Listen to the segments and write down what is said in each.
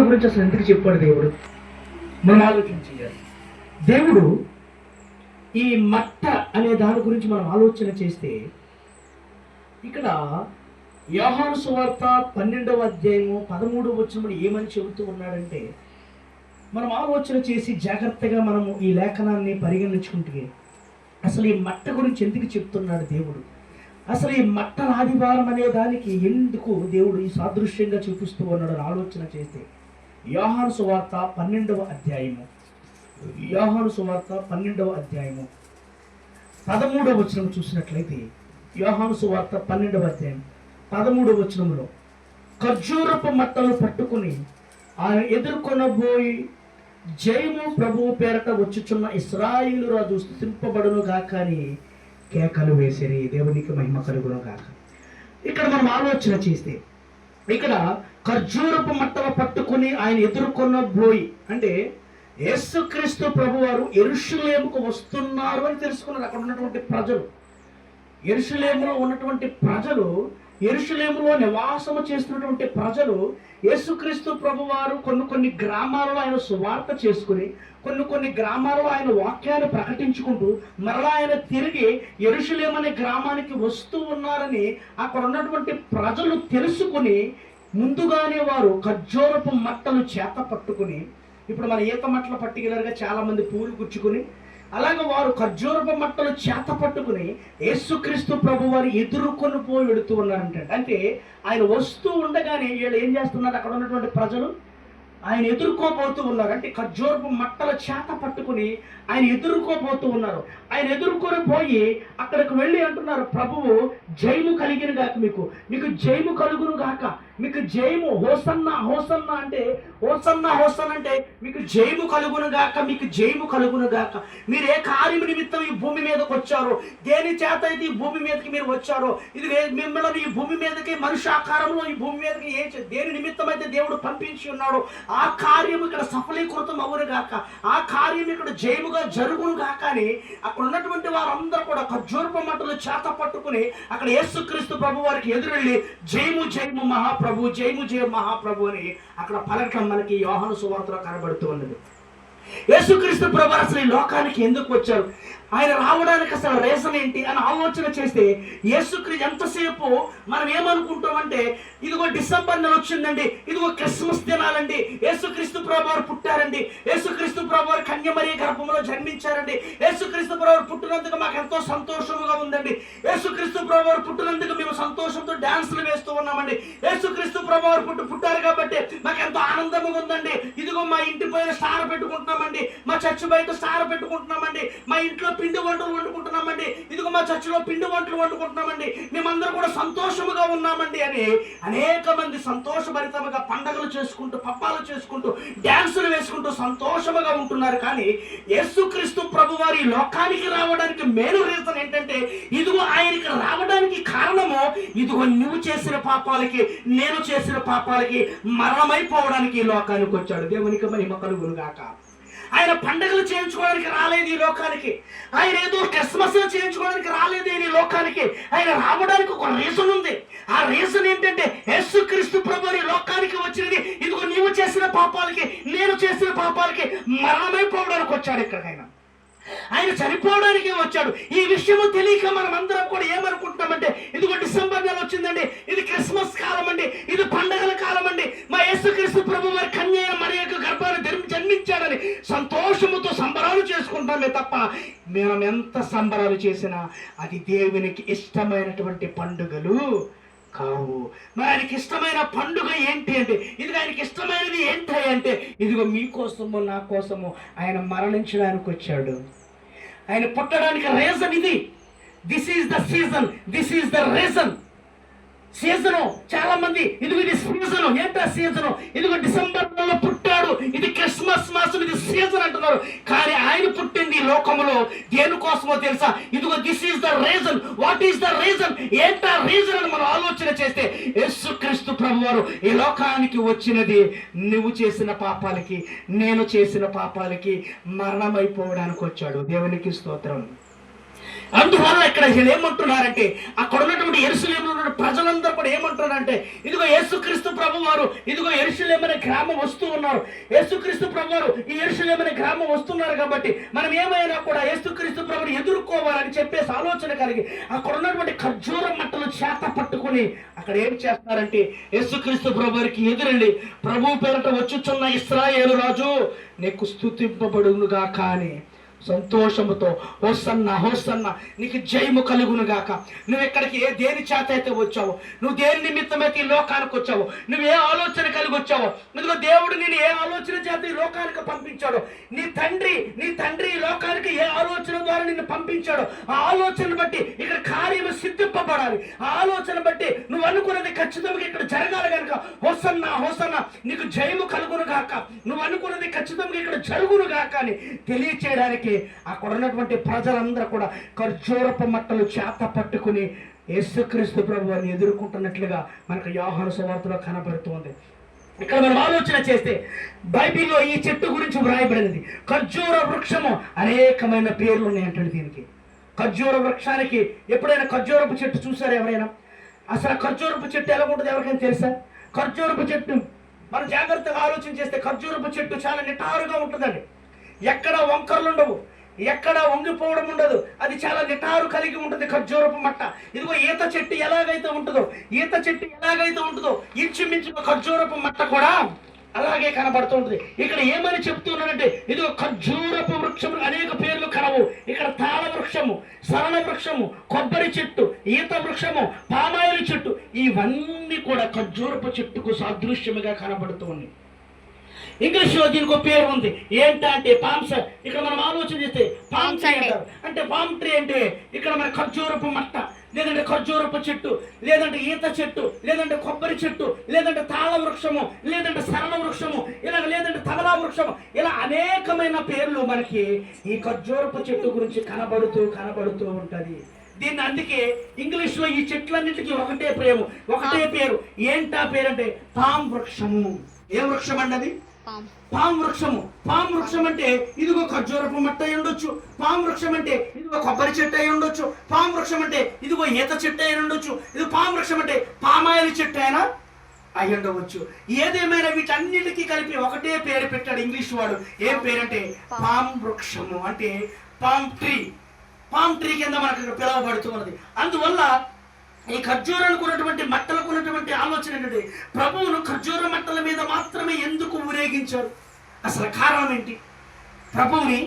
గురించి అసలు ఎందుకు చెప్పాడు దేవుడు? మనం ఆలోచన చేయాలి. దేవుడు ఈ మట్ట అనే దాని గురించి మనం ఆలోచన చేస్తే ఇక్కడ యోహాను సువార్త 12వ అధ్యాయము 13వ వచనంలో ఏమని చెబుతూ ఉన్నాడంటే, మనం ఆలోచన చేసి జాగ్రత్తగా మనము ఈ లేఖనాన్ని పరిగణించుకుంటే అసలు ఈ మట్ట గురించి ఎందుకు చెప్తున్నాడు దేవుడు? అసలు ఈ మట్ట ఆదివారం అనే దానికి ఎందుకు దేవుడు ఈ సాదృశ్యంగా చూపిస్తూ ఉన్నాడు ఆలోచన చేస్తే యోహాను సువార్త 12వ అధ్యాయము 13వ వచనం చూసినట్లయితే, యోహాను సువార్త 12వ అధ్యాయం 13వ వచనంలో, ఖర్జూరపు మట్టలు పట్టుకుని ఆయన ఎదుర్కొనబోయి జయము ప్రభువు పేరట వచ్చుచున్న ఇశ్రాయేలు రాజు స్తుతింపబడును గాక అని కేకలు వేసిరి. దేవునికి మహిమ కలుగును గాక. ఇక్కడ మనం ఆలోచన చేస్తే ఇక్కడ ఖర్జూరపు మట్టలు పట్టుకుని ఆయన ఎదుర్కొనబోయి అంటే యేసుక్రీస్తు ప్రభువారు యెరూషలేముకు వస్తున్నారు అని తెలుసుకున్నారు అక్కడ ఉన్నటువంటి ప్రజలు. యెరూషలేములో ఉన్నటువంటి ప్రజలు, యెరూషలేములో నివాసము చేస్తున్నటువంటి ప్రజలు యేసుక్రీస్తు ప్రభువారు కొన్ని గ్రామాలలో ఆయన సువార్త చేసుకుని కొన్ని గ్రామాలలో ఆయన వాక్యాన్ని ప్రకటించుకుంటూ మరలా ఆయన తిరిగి యెరూషలేము అనే గ్రామానికి వస్తూ ఉన్నారని అక్కడ ఉన్నటువంటి ప్రజలు తెలుసుకుని ముందుగానే వారు ఖర్జూరపు మట్టలు చేత పట్టుకుని, ఇప్పుడు మన ఈత మట్టలు పర్టికులర్గా చాలా మంది పూలు గుచ్చుకుని, అలాగే వారు ఖర్జూరపు మట్టలు చేత పట్టుకుని యేసుక్రీస్తు ప్రభు వారు ఎదుర్కొని పోయి వెళుతూ ఉన్నారంటే, అంటే ఆయన వస్తూ ఉండగానే వీళ్ళు ఏం చేస్తున్నారు, అక్కడ ఉన్నటువంటి ప్రజలు ఆయన ఎదుర్కోబోతూ ఉన్నారు. అంటే ఖర్జూరపు మట్టల చేత పట్టుకుని ఆయన ఎదుర్కోబోతూ ఉన్నారు. ఆయన ఎదుర్కొని పోయి అక్కడికి వెళ్ళి అంటున్నారు, ప్రభువు జయము కలిగిన గాక, మీకు జయము కలుగును గాక, మీకు జయము, హోసన్నా హోసన్నా అంటే హోసన్నా అంటే మీకు జయము కలుగును గాక, మీకు జయము కలుగును గాక. మీరు ఏ కార్యము నిమిత్తం ఈ భూమి మీదకి వచ్చారో, దేని చేత అయితే ఈ భూమి మీదకి మీరు వచ్చారో, ఇది మిమ్మల్ని ఈ భూమి మీదకి మనుష్యాకారంలో ఈ భూమి మీదకి దేని నిమిత్తం అయితే దేవుడు పంపించి ఉన్నాడో ఆ కార్యము ఇక్కడ సఫలీకృతం అవును గాక, ఆ కార్యం ఇక్కడ జయముగా జరుగును గాక అని అక్కడ ఉన్నటువంటి వారందరూ కూడా ఖర్జూరపు మట్టలు చేత పట్టుకుని అక్కడ యేసుక్రీస్తు ప్రభు వారికి ఎదురెళ్ళి జయము జయము మహాప్రభు, జయము జయ మహాప్రభు అని అక్కడ పలకడం మనకి యోహాను సువార్తలో కనబడుతూ ఉన్నది. యేసుక్రీస్తు ప్రభు అసలు ఈ లోకానికి ఎందుకు వచ్చారు, ఆయన రావడానికి అసలు రీజన్ ఏంటి అని ఆలోచన చేస్తే యేసుక్రీస్తు ఎంతసేపు మనం ఏమనుకుంటామంటే ఇదిగో డిసెంబర్ నెల వచ్చిందండి, ఇదిగో క్రిస్మస్ దినాలండి, యేసుక్రీస్తు ప్రభు వారు పుట్టారండి, యేసుక్రీస్తు ప్రభు వారు కన్యమరియ గర్భంలో జన్మించారండి, యేసుక్రీస్తు ప్రభు వారు పుట్టినందుకు మాకు ఎంతో సంతోషముగా ఉందండి, యేసుక్రీస్తు ప్రభు వారు పుట్టినందుకు మేము సంతోషంతో డాన్సులు వేస్తూ ఉన్నామండి, యేసుక్రీస్తు ప్రభు వారు పుట్టారు కాబట్టి మాకు ఎంతో ఆనందంగా ఉందండి, ఇదిగో మా ఇంటి పైన స్టార్ పెట్టుకుంటున్నామండి, మా చర్చి బయట స్టార్ పెట్టుకుంటున్నామండి, మా ఇంట్లో పిండి వంటలు వండుకుంటున్నామండి, ఇదిగో మా చర్చిలో పిండి వంటలు వండుకుంటున్నామండి, మేమందరం కూడా సంతోషముగా ఉన్నామండి అని అనేక మంది సంతోషభరితంగా పండగలు చేసుకుంటూ, పప్పాలు చేసుకుంటూ, డ్యాన్సులు వేసుకుంటూ సంతోషముగా ఉంటున్నారు. కానీ యేసుక్రీస్తు ప్రభు వారి లోకానికి రావడానికి మెయిన్ రీజన్ ఏంటంటే ఇదిగో ఆయనకి రావడానికి కారణము ఇదిగో నువ్వు చేసిన పాపాలకి, నేను చేసిన పాపాలకి మరణమైపోవడానికి ఈ లోకానికి వచ్చాడు. దేవునికి మహిమ కలుగును గాక. ఆయన పండుగలు చేయించుకోవడానికి రాలేదు ఈ లోకానికి, ఆయన ఏదో క్రిస్మస్ చేయించుకోవడానికి రాలేదు ఈ లోకానికి. ఆయన రావడానికి ఒక రీజన్ ఉంది. ఆ రీజన్ ఏంటంటే యేసుక్రీస్తు ప్రభు ఈ లోకానికి వచ్చినది ఇదిగో నీవు చేసిన పాపాలకి, నేను చేసిన పాపాలకి మరణమైపోవడానికి వచ్చాడు. ఇక్కడ ఆయన చనిపోవడానికే వచ్చాడు. ఈ విషయము తెలియక మనం అందరం కూడా ఏమనుకుంటున్నామంటే ఇదిగో డిసెంబర్ నెల వచ్చిందండి, ఇది క్రిస్మస్ కాలం అండి, ఇది పండగల కాలం అండి, మా యేసుక్రీస్తు ప్రభు వారి కన్య మరియకు గర్భాన్ని జన్మించాడని సంతోషముతో సంబరాలు చేసుకుంటామే తప్ప మనం ఎంత సంబరాలు చేసినా అది దేవునికి ఇష్టమైనటువంటి పండుగలు కావు. మరి ఆయనకి ఇష్టమైన పండుగ ఏంటి అంటే, ఇది ఆయనకి ఇష్టమైనది ఏంటి అంటే ఇదిగో మీకోసము నా కోసము ఆయన మరణించడానికి వచ్చాడు. ఆయన పుట్టడానికి రీజన్ ఇది. This is the season, this is the reason. Season చాలా మంది ఇదిగో ఇది సీజను, ఏంటో సీజను, ఇదిగో డిసెంబర్ నెలలో పుట్టాడు, ఇది క్రిస్మస్ మాసం, ఇది సీజన్ అంటున్నారు. కానీ ఆయన పుట్టింది ఈ లోకంలో దేనికోసమో తెలుసా? ఇదిగో this is the reason. What is the reason? ఏంటా రీజన్ అని మనం ఆలోచన చేస్తే యేసుక్రీస్తు ప్రభువారు ఈ లోకానికి వచ్చినది నువ్వు చేసిన పాపాలకి, నేను చేసిన పాపాలకి మరణమైపోవడానికి వచ్చాడు. దేవునికి స్తోత్రం. అందువల్ల ఇక్కడ ఏమంటున్నారంటే అక్కడ ఉన్నటువంటి యెరూషలేములో ఉన్న ప్రజలందరూ కూడా ఏమంటున్నారంటే ఇదిగో యేసుక్రీస్తు ప్రభు వారు ఇదిగో యెరూషలేము అనే గ్రామం వస్తూ ఉన్నారు. యేసుక్రీస్తు ప్రభు వారు ఈ యెరూషలేము అనే గ్రామం వస్తున్నారు కాబట్టి మనం ఏమైనా కూడా యేసుక్రీస్తు ప్రభుని ఎదుర్కోవాలని చెప్పేసి ఆలోచన కలిగి అక్కడ ఉన్నటువంటి ఖర్జూర మట్టలు చేత పట్టుకుని అక్కడ ఏం చేస్తున్నారంటే యేసుక్రీస్తు ప్రభు వారికి ఎదురండి ప్రభు పేరట వచ్చుచున్న ఇశ్రాయేలు రాజు నీకు స్తుతింపబడునుగా కానీ సంతోషముతో హోసన్నా హోసన్నా నీకు జయము కలుగును గాక. నువ్వు ఎక్కడికి దేని చేత అయితే వచ్చావో, నువ్వు దేని నిమిత్తమైతే ఈ లోకానికి వచ్చావో, నువ్వు ఏ ఆలోచన కలిగి వచ్చావో, నువ్వు దేవుడు నేను ఏ ఆలోచన చేత ఈ లోకానికి పంపించాడో, నీ తండ్రి ఈ లోకానికి ఏ ఆలోచన ద్వారా నిన్ను పంపించాడో ఆ ఆలోచన బట్టి ఇక్కడ కార్యము సిద్ధింపబడాలి. ఆ ఆలోచన బట్టి నువ్వు అనుకున్నది ఖచ్చితంగా ఇక్కడ జరగాలి కనుక హోసన్నా హోసన్నా నీకు జయము కలుగును గాక, నువ్వు అనుకున్నది ఖచ్చితంగా ఇక్కడ జరుగును గాక అని తెలియచేయడానికి అక్కడ ఉన్నటువంటి ప్రజలందరూ కూడా ఖర్జూరపు మట్టలు చేత పట్టుకుని యేసుక్రీస్తు ప్రభువుని ఎదుర్కొంటున్నట్లుగా మనకు యోహాను సువార్తలో కనబడుతుంది. ఇక్కడ మనం ఆలోచన చేస్తే బైబిల్లో ఈ చెట్టు గురించి వ్రాయబడినది. ఖర్జూర వృక్షము అనేకమైన పేర్లు ఉన్నాయంటే దీనికి. ఖర్జూర వృక్షానికి ఎప్పుడైనా ఖర్జూరపు చెట్టు చూసారా ఎవరైనా? అసలు ఖర్జూరపు చెట్టు ఎలా ఉంటుంది ఎవరికైనా తెలుసా? ఖర్జూరపు చెట్టు మనం జాగ్రత్తగా ఆలోచన చేస్తే ఖర్జూరపు చెట్టు చాలా నిటారుగా ఉంటుందండి. ఎక్కడ వంకర్లు ఉండవు, ఎక్కడ వంగిపోవడం ఉండదు. అది చాలా నిటారు కలిగి ఉంటుంది ఖర్జూరపు మట్ట. ఇదిగో ఈత చెట్టు ఎలాగైతే ఉంటుందో ఇంచుమించు ఖర్జూరపు మట్ట కూడా అలాగే కనబడుతూ ఉంటుంది. ఇక్కడ ఏమని చెప్తున్నారంటే ఇదిగో ఖర్జూరపు వృక్షము అనేక పేర్లు కలవు. ఇక్కడ తాళ వృక్షము, సరళ వృక్షము, కొబ్బరి చెట్టు, ఈత వృక్షము, పామాయిల చెట్టు ఇవన్నీ కూడా ఖర్జూరపు చెట్టుకు సాదృశ్యముగా కనబడుతూ ఉన్నాయి. ఇంగ్లీష్ లో దీనికి ఒక పేరు ఉంది. ఏంటంటే పామ్స్. ఇక్కడ మనం ఆలోచన చేస్తే పామ్ ట్రీ అంటారు. అంటే పామ్ ట్రీ అంటే ఇక్కడ మన ఖర్జూరపు మట్ట, లేదంటే ఖర్జూరపు చెట్టు, లేదంటే ఈత చెట్టు, లేదంటే కొబ్బరి చెట్టు, లేదంటే తాళ వృక్షము, లేదంటే సరళ వృక్షము, లేదంటే తబలా వృక్షము, ఇలా అనేకమైన పేర్లు మనకి ఈ ఖర్జూరపు చెట్టు గురించి కనబడుతూ ఉంటది. దీన్ని అందుకే ఇంగ్లీష్ లో ఈ చెట్లన్నింటికి ఒకటే పేరు. ఏంటా పేరంటే పామ్ వృక్షము. ఏ వృక్షం అండి అది? పామ్ వృక్షము. పామ్ వృక్షం అంటే ఇదిగో ఖర్జూరపు మట్ట అయి ఉండొచ్చు, పామ్ వృక్షం అంటే ఇదిగో కొబ్బరి చెట్టు అయి ఉండొచ్చు, పామ్ వృక్షం అంటే ఇదిగో ఈత చెట్టు అయి ఉండొచ్చు, ఇది పామ్ వృక్షం అంటే పామాయిల చెట్టు అయినా అయి ఉండవచ్చు. ఏదేమైనా వీటన్నిటికీ కలిపి ఒకటే పేరు పెట్టాడు ఇంగ్లీష్ వాడు. ఏం పేరంటే పామ్ వృక్షము, అంటే పామ్ ట్రీ. పామ్ ట్రీ కింద మనకు పిలువబడుతున్నది. అందువల్ల ఈ ఖర్జూరానికి ఉన్నటువంటి మట్టలకు ఉన్నటువంటి ఆలోచన ఏంటంటే ప్రభువును ఖర్జూర మట్టల మీద మాత్రమే ఎందుకు ఊరేగించారు? అసలు కారణం ఏంటి? ప్రభువుని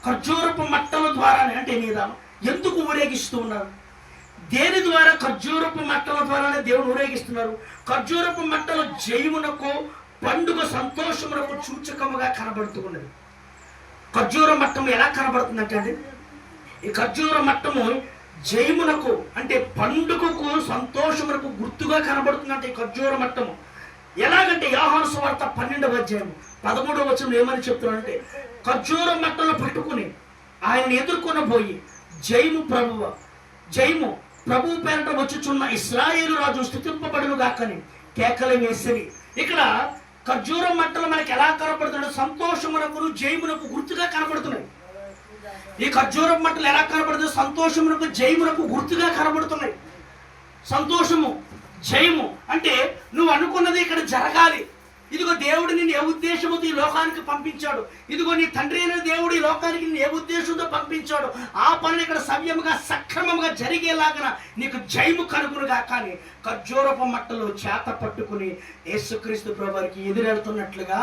ఖర్జూరపు మట్టల ద్వారానే అంటే మీద ఎందుకు ఊరేగిస్తూ ఉన్నారు? దేని ద్వారా? ఖర్జూరపు మట్టల ద్వారానే దేవుడు ఊరేగిస్తున్నారు. ఖర్జూరపు మట్టలు జయమునకు, పండుగ సంతోషమునకు సూచకముగా కనబడుతూ ఉన్నది. ఖర్జూర మట్టము ఎలా కనబడుతుందంటే అండి, ఈ ఖర్జూర మట్టము జయమునకు అంటే పండుగకు, సంతోషమునకు గుర్తుగా కనబడుతుందంటే ఈ ఖర్జూర మట్టము. ఎలాగంటే యోహాను సువార్త 12వ అధ్యాయం 13వ వచనం ఏమని చెప్తున్నాడంటే ఖర్జూర మట్టలు పట్టుకుని ఆయన ఎదుర్కొనబోయి జయము ప్రభువు పేరట వచ్చుచున్న ఇశ్రాయేలు రాజు స్తుతింపబడును గాకని కేకలు వేసిరి. ఇక్కడ ఖర్జూర మట్టలు మనకి ఎలా కనబడుతున్నాయి? సంతోషమునకు, జయమునకు గుర్తుగా కనబడుతున్నాయి. ఈ ఖర్జూర మట్టలు ఎలా కనబడుతుంది? సంతోషమునకు, జయమునకు గుర్తుగా కనబడుతున్నాయి. సంతోషము, జయము అంటే నువ్వు అనుకున్నది ఇక్కడ జరగాలి. ఇదిగో దేవుడు నిన్ను ఏ ఉద్దేశంతో ఈ లోకానికి పంపించాడు, ఇదిగో నీ తండ్రి అయిన దేవుడు ఈ లోకానికి నిన్ను ఏ ఉద్దేశంతో పంపించాడు, ఆ పనులు ఇక్కడ సవ్యముగా సక్రమంగా జరిగేలాగా నీకు జయము కలుగునుగా. కానీ ఖర్జూరపు మట్టలు చేత పట్టుకుని యేసుక్రీస్తు ప్రభువుకి ఎదురెడుతున్నట్లుగా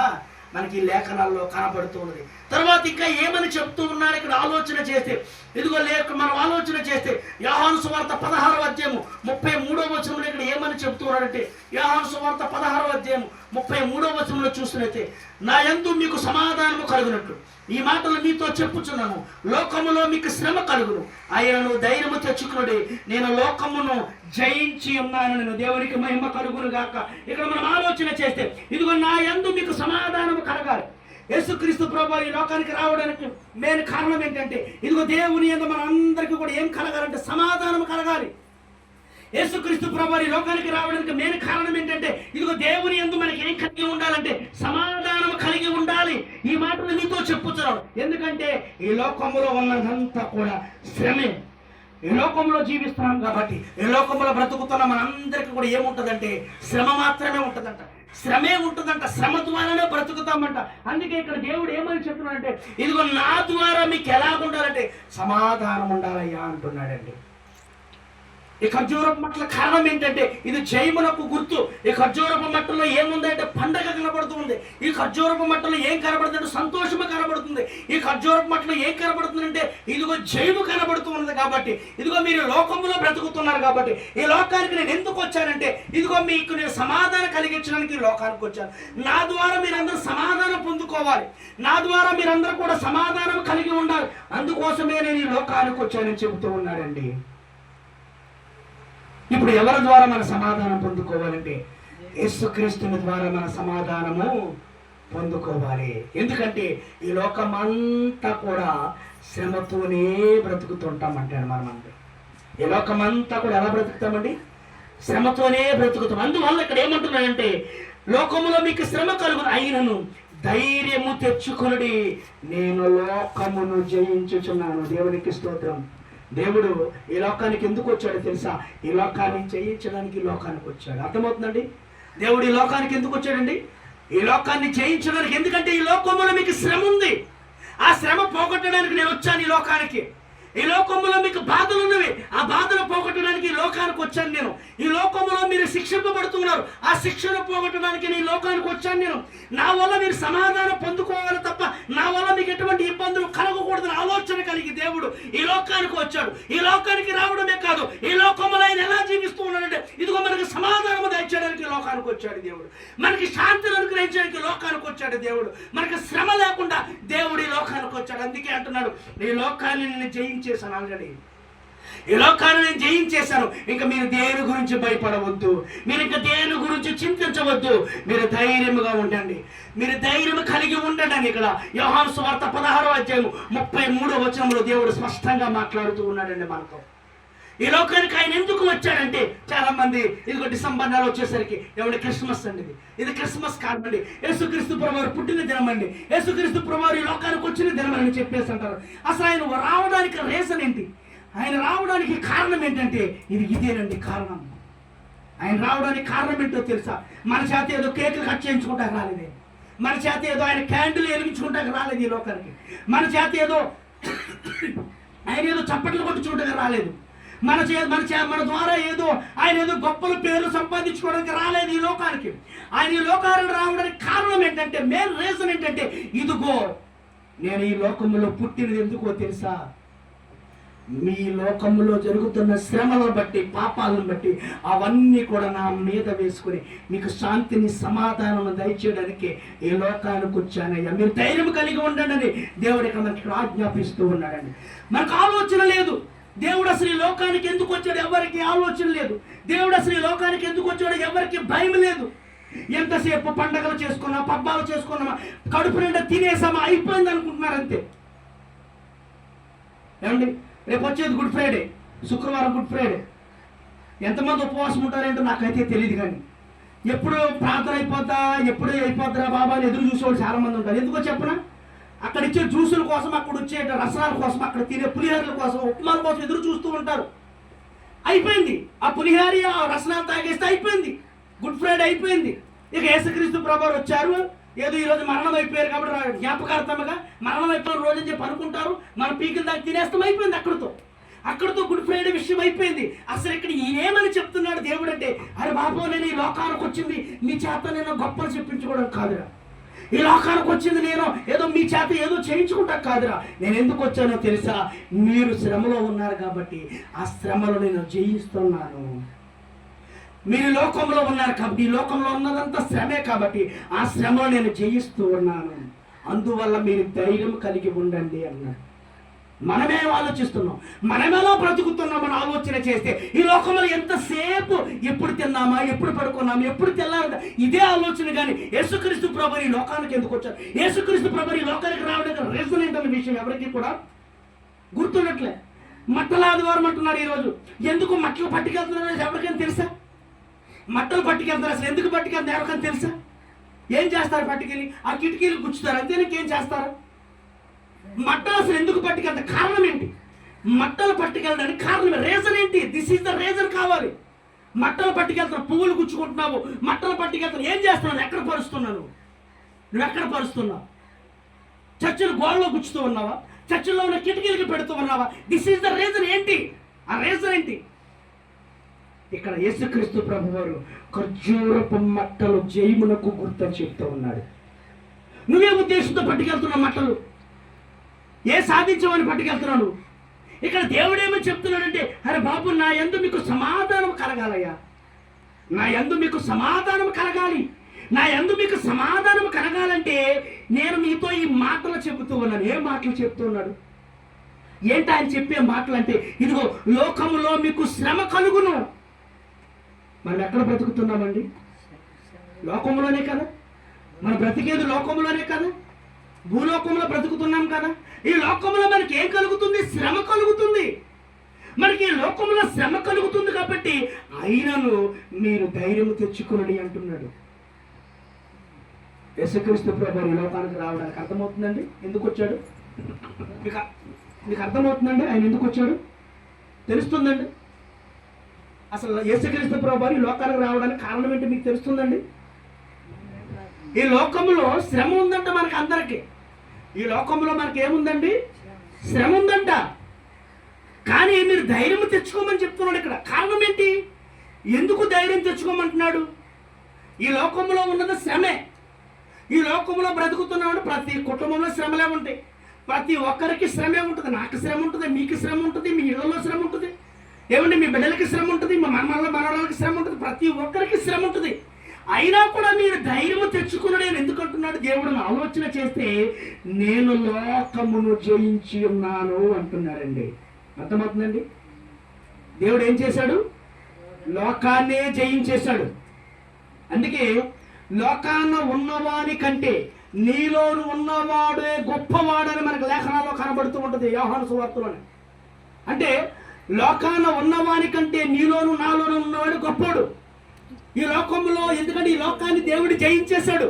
మనకి లేఖనాల్లో కనబడుతూ ఉన్నది. తర్వాత ఇంకా ఏమని చెప్తూ ఉన్నారు ఇక్కడ ఆలోచన చేస్తే, ఇదిగో మనం ఆలోచన చేస్తే యోహాను సువార్త 16వ అధ్యాయము 33వ వచనంలో ఇక్కడ ఏమని చెప్తూ ఉన్నారంటే యోహాను సువార్త 16వ అధ్యాయము 33వ వచనంలో చూసినట్లయితే నా యందు మీకు సమాధానము కలుగునట్లు ఈ మాటలు మీతో చెప్పుచున్నాను, లోకములో మీకు శ్రమ కలుగును, ఆయనను ధైర్యము తెచ్చుకునుడి, నేను లోకమును జయించి ఉన్నాను, నేను దేవునికి మహిమ కలుగును గాక. ఇక్కడ మనం ఆలోచన చేస్తే ఇదిగో నా యందు మీకు సమాధానము కలగాలి. యేసుక్రీస్తు ప్రభువు ఈ లోకానికి రావడానికి మెయిన్ కారణం ఏంటంటే ఇదిగో దేవుని యందు మన అందరికీ కూడా ఏం కలగాలంటే సమాధానం కలగాలి. యేసుక్రీస్తు ప్రభువు ఈ లోకానికి రావడానికి మెయిన్ కారణం ఏంటంటే ఇదిగో దేవుని యందు మనకి ఏం కలిగి ఉండాలంటే సమాధానం కలిగి ఉండాలి. ఈ మాటలు నీతో చెప్పుతున్నాడు. ఎందుకంటే ఈ లోకములో ఉన్నదంతా కూడా శ్రమే. ఈ లోకంలో జీవిస్తున్నాం కాబట్టి, ఈ లోకంలో బ్రతుకుతున్న మనందరికీ కూడా ఏముంటుందంటే శ్రమ మాత్రమే ఉంటుందంట, శ్రమే ఉంటుందంట, శ్రమ ద్వారానే బ్రతుకుతామంట. అందుకే ఇక్కడ దేవుడు ఏమని చెప్తున్నాడంటే, ఇదిగో నా ద్వారా మీకు ఎలాగుండాలంటే సమాధానం ఉండాలయ్యా అంటున్నాడండి. ఈ ఖర్జూరపు మట్టల కారణం ఏంటంటే ఇది జయమునకు గుర్తు. ఈ ఖర్జూరపు మట్టలో ఏముందంటే పండగ కనబడుతుంది. ఈ ఖర్జూరపు మట్టలో ఏం కనబడుతుందంటే సంతోషము కనబడుతుంది. ఈ ఖర్జూరపు మట్టలో ఏం కనబడుతుందంటే ఇదిగో జయము కనబడుతున్నది. కాబట్టి ఇదిగో మీరు లోకంలో బ్రతుకుతున్నారు కాబట్టి, ఈ లోకానికి నేను ఎందుకు వచ్చానంటే ఇదిగో మీకు నేను సమాధానం కలిగించడానికి ఈ లోకానికి వచ్చాను. నా ద్వారా మీరందరూ సమాధానం పొందుకోవాలి, నా ద్వారా మీరందరూ కూడా సమాధానం కలిగి ఉండాలి. అందుకోసమే నేను ఈ లోకానికి వచ్చానని చెబుతూ ఉన్నాడండి. ఇప్పుడు ఎవరి ద్వారా మన సమాధానం పొందుకోవాలంటే యేసుక్రీస్తుని ద్వారా మన సమాధానము పొందుకోవాలి. ఎందుకంటే ఈ లోకమంతా కూడా శ్రమతోనే బ్రతుకుతుంటామంటాడు. మనమందరం ఈ లోకమంతా కూడా ఎలా బ్రతుకుతామండి? శ్రమతోనే బ్రతుకుతాం. అందువల్ల ఇక్కడ ఏమంటున్నాడంటే లోకములో మీకు శ్రమ కలుగును, అయినను ధైర్యము తెచ్చుకొనుడి, నేను లోకమును జయించుచున్నాను. దేవునికి స్తోత్రం. దేవుడు ఈ లోకానికి ఎందుకు వచ్చాడో తెలుసా? ఈ లోకాన్ని జయించడానికి ఈ లోకానికి వచ్చాడు. అర్థమవుతుందండి? దేవుడు ఈ లోకానికి ఎందుకు వచ్చాడండి? ఈ లోకాన్ని జయించడానికి. ఎందుకంటే ఈ లోకంలో మీకు శ్రమ ఉంది, ఆ శ్రమ పోగొట్టడానికి నేను వచ్చాను ఈ లోకానికి. ఈ లోకంలో మీకు బాధలు ఉన్నవి, ఆ బాధలు పోగొట్టడానికి ఈ లోకానికి వచ్చాను నేను. ఈ లోకంలో మీరు శిక్షింపబడుతున్నారు, ఆ శిక్షను పోగొట్టడానికి నేను ఈ లోకానికి వచ్చాను నేను. నా వల్ల మీరు సమాధానం పొందుకోవాలి తప్ప నా వల్ల మీకు ఎటువంటి ఇబ్బందులు కలగకూడదని ఆలోచన కలిగి దేవుడు ఈ లోకానికి వచ్చాడు. ఈ లోకానికి రావడమే కాదు, ఈ లోకంలో ఆయన ఎలా జీవిస్తూ ఉన్నాడంటే ఇదిగో మనకి సమాధానం దయచేయడానికి ఈ లోకానికి వచ్చాడు దేవుడు. మనకి శాంతిని అనుగ్రహించడానికి లోకానికి వచ్చాడు దేవుడు. మనకి శ్రమ లేకుండా దేవుడు ఈ లోకానికి వచ్చాడు. అందుకే అంటున్నాడు, ఈ లోకాన్ని నేను జయించేశాను ఆల్రెడీ, ఈ లోకాన్ని నేను జయించేశాను. ఇంకా మీరు దేని గురించి భయపడవద్దు, మీరు ఇంకా దేని గురించి చింతించవద్దు, మీరు ధైర్యముగా ఉండండి, మీరు ధైర్యం కలిగి ఉండండి అని ఇక్కడ యోహాను సువార్త 16వ అధ్యాయం 33వ వచనంలో దేవుడు స్పష్టంగా మాట్లాడుతూ ఉన్నాడండి మనతో. ఈ లోకానికి ఆయన ఎందుకు వచ్చాడంటే చాలా మంది ఇదిగో డిసెంబర్ నెల వచ్చేసరికి ఏమంటే క్రిస్మస్ అండి, ఇది క్రిస్మస్ కాదండి, యేసుక్రీస్తు ప్రభువారు పుట్టిన దినం అండి, యేసుక్రీస్తు ప్రభువారు ఈ లోకానికి వచ్చిన దినం అని చెప్పేసి అంటారు. అసలు ఆయన రావడానికి రీజన్ ఏంటి? ఆయన రావడానికి కారణం ఏంటంటే ఇదేనండి కారణం. ఆయన రావడానికి కారణం ఏంటో తెలుసా? మన చేత ఏదో కేకులు కట్ చేయించుకుంటాక రాలేదే, మన చేత ఏదో ఆయన క్యాండిల్ వెలిగించుకుంటాక రాలేదు ఈ లోకానికి, మన చేత ఏదో ఆయన ఏదో చప్పట్లు కొట్టుకుంటాక రాలేదు, మన ద్వారా ఏదో ఆయన ఏదో గొప్పల పేర్లు సంపాదించుకోవడానికి రాలేదు ఈ లోకానికి. ఆయన ఈ లోకానికి రావడానికి కారణం ఏంటంటే, మెయిన్ రీజన్ ఏంటంటే ఇదిగో నేను ఈ లోకంలో పుట్టినది ఎందుకో తెలుసా? మీ లోకంలో జరుగుతున్న శ్రమలను బట్టి, పాపాలను బట్టి అవన్నీ కూడా నా మీద వేసుకుని మీకు శాంతిని సమాధానం దయచేయడానికి ఈ లోకానికి వచ్చానయ్యా, మీరు ధైర్యం కలిగి ఉండండి అని దేవుడు ఇక్కడ మనకి ఆజ్ఞాపిస్తూ ఉన్నాడండి. మనకు ఆలోచన లేదు, దేవుడు అసలు ఈ లోకానికి ఎందుకు వచ్చాడు ఎవరికి ఆలోచన లేదు, దేవుడు అసలు ఈ లోకానికి ఎందుకు వచ్చాడు ఎవరికి భయం లేదు. ఎంతసేపు పండగలు చేసుకున్నా, పబ్బాలు చేసుకున్నామా, కడుపు నిండా తినేసామా, అయిపోయింది అనుకుంటున్నారు అంతే. ఏమండి, రేపు వచ్చేది గుడ్ ఫ్రైడే, శుక్రవారం గుడ్ ఫ్రైడే. ఎంతమంది ఉపవాసం ఉంటారేంటో నాకైతే తెలియదు, కానీ ఎప్పుడు ప్రార్థన అయిపోతా, ఎప్పుడు అయిపోతారా బాబా అని ఎదురు చూసేవాళ్ళు చాలా మంది ఉంటారు. ఎందుకో చెప్పనా? అక్కడ ఇచ్చే జ్యూసుల కోసం, అక్కడ వచ్చే రసాల కోసం, అక్కడ తినే పులిహోరల కోసం, ఉప్మాల కోసం ఎదురు చూస్తూ ఉంటారు. అయిపోయింది ఆ పులిహోర, ఆ రసనాలు తాగేస్తే అయిపోయింది, గుడ్ ఫ్రైడే అయిపోయింది. ఇక యేసుక్రీస్తు ప్రభువారు వచ్చారు, ఏదో ఈరోజు మరణం అయిపోయారు కాబట్టి జ్ఞాపకార్థంగా మరణం అయిపోయిన రోజు అని చెప్పి అనుకుంటారు, మన పీకిల దాకా తినేస్తాం, అయిపోయింది అక్కడితో గుడ్ ఫ్రైడే విషయం అయిపోయింది. అసలు ఇక్కడ ఏమని చెప్తున్నాడు దేవుడు అంటే, అరే బాబు నేను ఈ లోకానికి వచ్చింది మీ చేత నేను గొప్పలు చెప్పించుకోవడం కాదురా, ఈ లోకానికి వచ్చింది నేను ఏదో మీ చేత ఏదో చేయించుకుంటా కాదురా, నేను ఎందుకు వచ్చానో తెలుసా? మీరు శ్రమలో ఉన్నారు కాబట్టి ఆ శ్రమలో నేను జయిస్తున్నాను. మీరు లోకంలో ఉన్నారు కాబట్టి, ఈ లోకంలో ఉన్నదంతా శ్రమే కాబట్టి ఆ శ్రమలో నేను జయిస్తూ ఉన్నాను, అందువల్ల మీరు ధైర్యం కలిగి ఉండండి అన్నాడు. మనమే ఆలోచిస్తున్నాం, మనమేలా బ్రతుకుతున్నాం అని ఆలోచన చేస్తే ఈ లోకంలో ఎంతసేపు ఎప్పుడు తిన్నామా, ఎప్పుడు పడుకున్నామా, ఎప్పుడు తెల్లారదా, ఇదే ఆలోచన. కానీ యేసుక్రీస్తు ప్రభువు ఈ లోకానికి ఎందుకు వచ్చారు, యేసుక్రీస్తు ప్రభువు ఈ లోకానికి రావడానికి రీజన్ ఏంటన్న విషయం ఎవరికి కూడా గుర్తుండట్లే. మట్టల ఆదివారం అంటున్నారు ఈరోజు. ఎందుకు మట్టలు పట్టుకెళ్తున్నారు ఎవరికైనా తెలుసా? మట్టలు పట్టుకెళ్తారు, అసలు ఎందుకు పట్టుకెళ్తారు ఎవరికైనా తెలుసా? ఏం చేస్తారు పట్టుకెళ్ళి? ఆ కిటికీలు గుచ్చుతారు, అంతే. ఇంకేం చేస్తారు? మట్టలు అసలు ఎందుకు పట్టుకెళ్తారు? కారణం ఏంటి? మట్టలు పట్టుకెళ్ళడానికి కారణం, రీజన్ ఏంటి? దిస్ ఈజ్ ద రీజన్ కావాలి. మట్టలు పట్టుకెళ్తున్నావు, పువ్వులు గుచ్చుకుంటున్నావు, మట్టలు పట్టుకెళ్తున్నావు, ఏం చేస్తున్నావు? ఎక్కడ పరుస్తున్నావు? నువ్వు ఎక్కడ పరుస్తున్నావు? చర్చిలు గోడలో గుచ్చుతూ ఉన్నావా? చర్చిలో ఉన్న కిటికీలకి పెడుతూ ఉన్నావా? This is the reason. ఏంటి ఆ రీజన్? ఏంటి? ఇక్కడ యేసుక్రీస్తు ప్రభువారు ఖర్జూరపు మట్టలు జయమునకు గుర్తని చెప్తూ ఉన్నాడు. నువ్వే ఉద్దేశంతో పట్టుకెళ్తున్నావు మట్టలు? ఏ సాధించమని పట్టుకెళ్తున్నావు? ఇక్కడ దేవుడేమో చెప్తున్నాడంటే, అరే బాబు, నా యందు మీకు సమాధానం కలగాలయ్యా, నా యందు మీకు సమాధానం కలగాలి. నా యందు మీకు సమాధానం కలగాలంటే నేను మీతో ఈ మాటలు చెబుతూ ఉన్నాను. ఏ మాటలు చెప్తూ ఉన్నాడు? ఏంటి ఆయన చెప్పే మాటలు అంటే, ఇదిగో లోకములో మీకు శ్రమ కలుగును. మనం ఎక్కడ బ్రతుకుతున్నామండి? లోకంలోనే కదా. మనం బ్రతికేది లోకంలోనే కదా. భూలోకంలో బ్రతుకుతున్నాం కదా. ఈ లోకంలో మనకి ఏం కలుగుతుంది? శ్రమ కలుగుతుంది. మనకి ఈ లోకంలో శ్రమ కలుగుతుంది కాబట్టి అయినను మీరు ధైర్యం తెచ్చుకోండి అంటున్నాడు. యేసుక్రీస్తు ప్రభువు ఈ లోకానికి రావడానికి అర్థమవుతుందండి ఎందుకు వచ్చాడు? మీకు అర్థమవుతుందండి ఆయన ఎందుకు వచ్చాడు? తెలుస్తుందండి? అసలు యేసుక్రీస్తు ప్రభువు ఈ లోకానికి రావడానికి కారణం ఏంటి మీకు తెలుస్తుందండి? ఈ లోకంలో శ్రమ ఉందంట మనకి అందరికీ. ఈ లోకంలో మనకి ఏముందండి? శ్రమ ఉందంట. కానీ మీరు ధైర్యం తెచ్చుకోమని చెప్తున్నాడు ఇక్కడ. కారణం ఏంటి? ఎందుకు ధైర్యం తెచ్చుకోమంటున్నాడు? ఈ లోకంలో ఉన్నది శ్రమే. ఈ లోకంలో బ్రతుకుతున్నాడు, ప్రతి కుటుంబంలో శ్రమలే ఉంటాయి. ప్రతి ఒక్కరికి శ్రమే ఉంటుంది. నాకు శ్రమ ఉంటుంది, మీకు శ్రమ ఉంటుంది, మీ ఇళ్లలో శ్రమ ఉంటుంది, ఏమంటే మీ బిడ్డలకి శ్రమ ఉంటుంది, మా మనవరాలకి శ్రమ ఉంటుంది, ప్రతి ఒక్కరికి శ్రమ ఉంటుంది. అయినా కూడా మీరు ధైర్యం తెచ్చుకున్నాడు. నేను ఎందుకు అంటున్నాడు? దేవుడు ఆలోచన చేస్తే నేను లోకమును జయించి ఉన్నాను అంటున్నాడండి. అర్థమవుతుందండి? దేవుడు ఏం చేశాడు? లోకాన్నే జయించేశాడు. అందుకే లోకాన ఉన్నవాని కంటే నీలోను ఉన్నవాడే గొప్పవాడని మనకు లేఖనాల్లో కనబడుతూ ఉంటుంది, యోహాను సువార్తలోనే. అంటే లోకాన ఉన్నవాని కంటే నీలోను నాలోను ఉన్నవాడు గొప్పవాడు ఈ లోకంలో. ఎందుకంటే ఈ లోకాన్ని దేవుడు జయించేశాడు.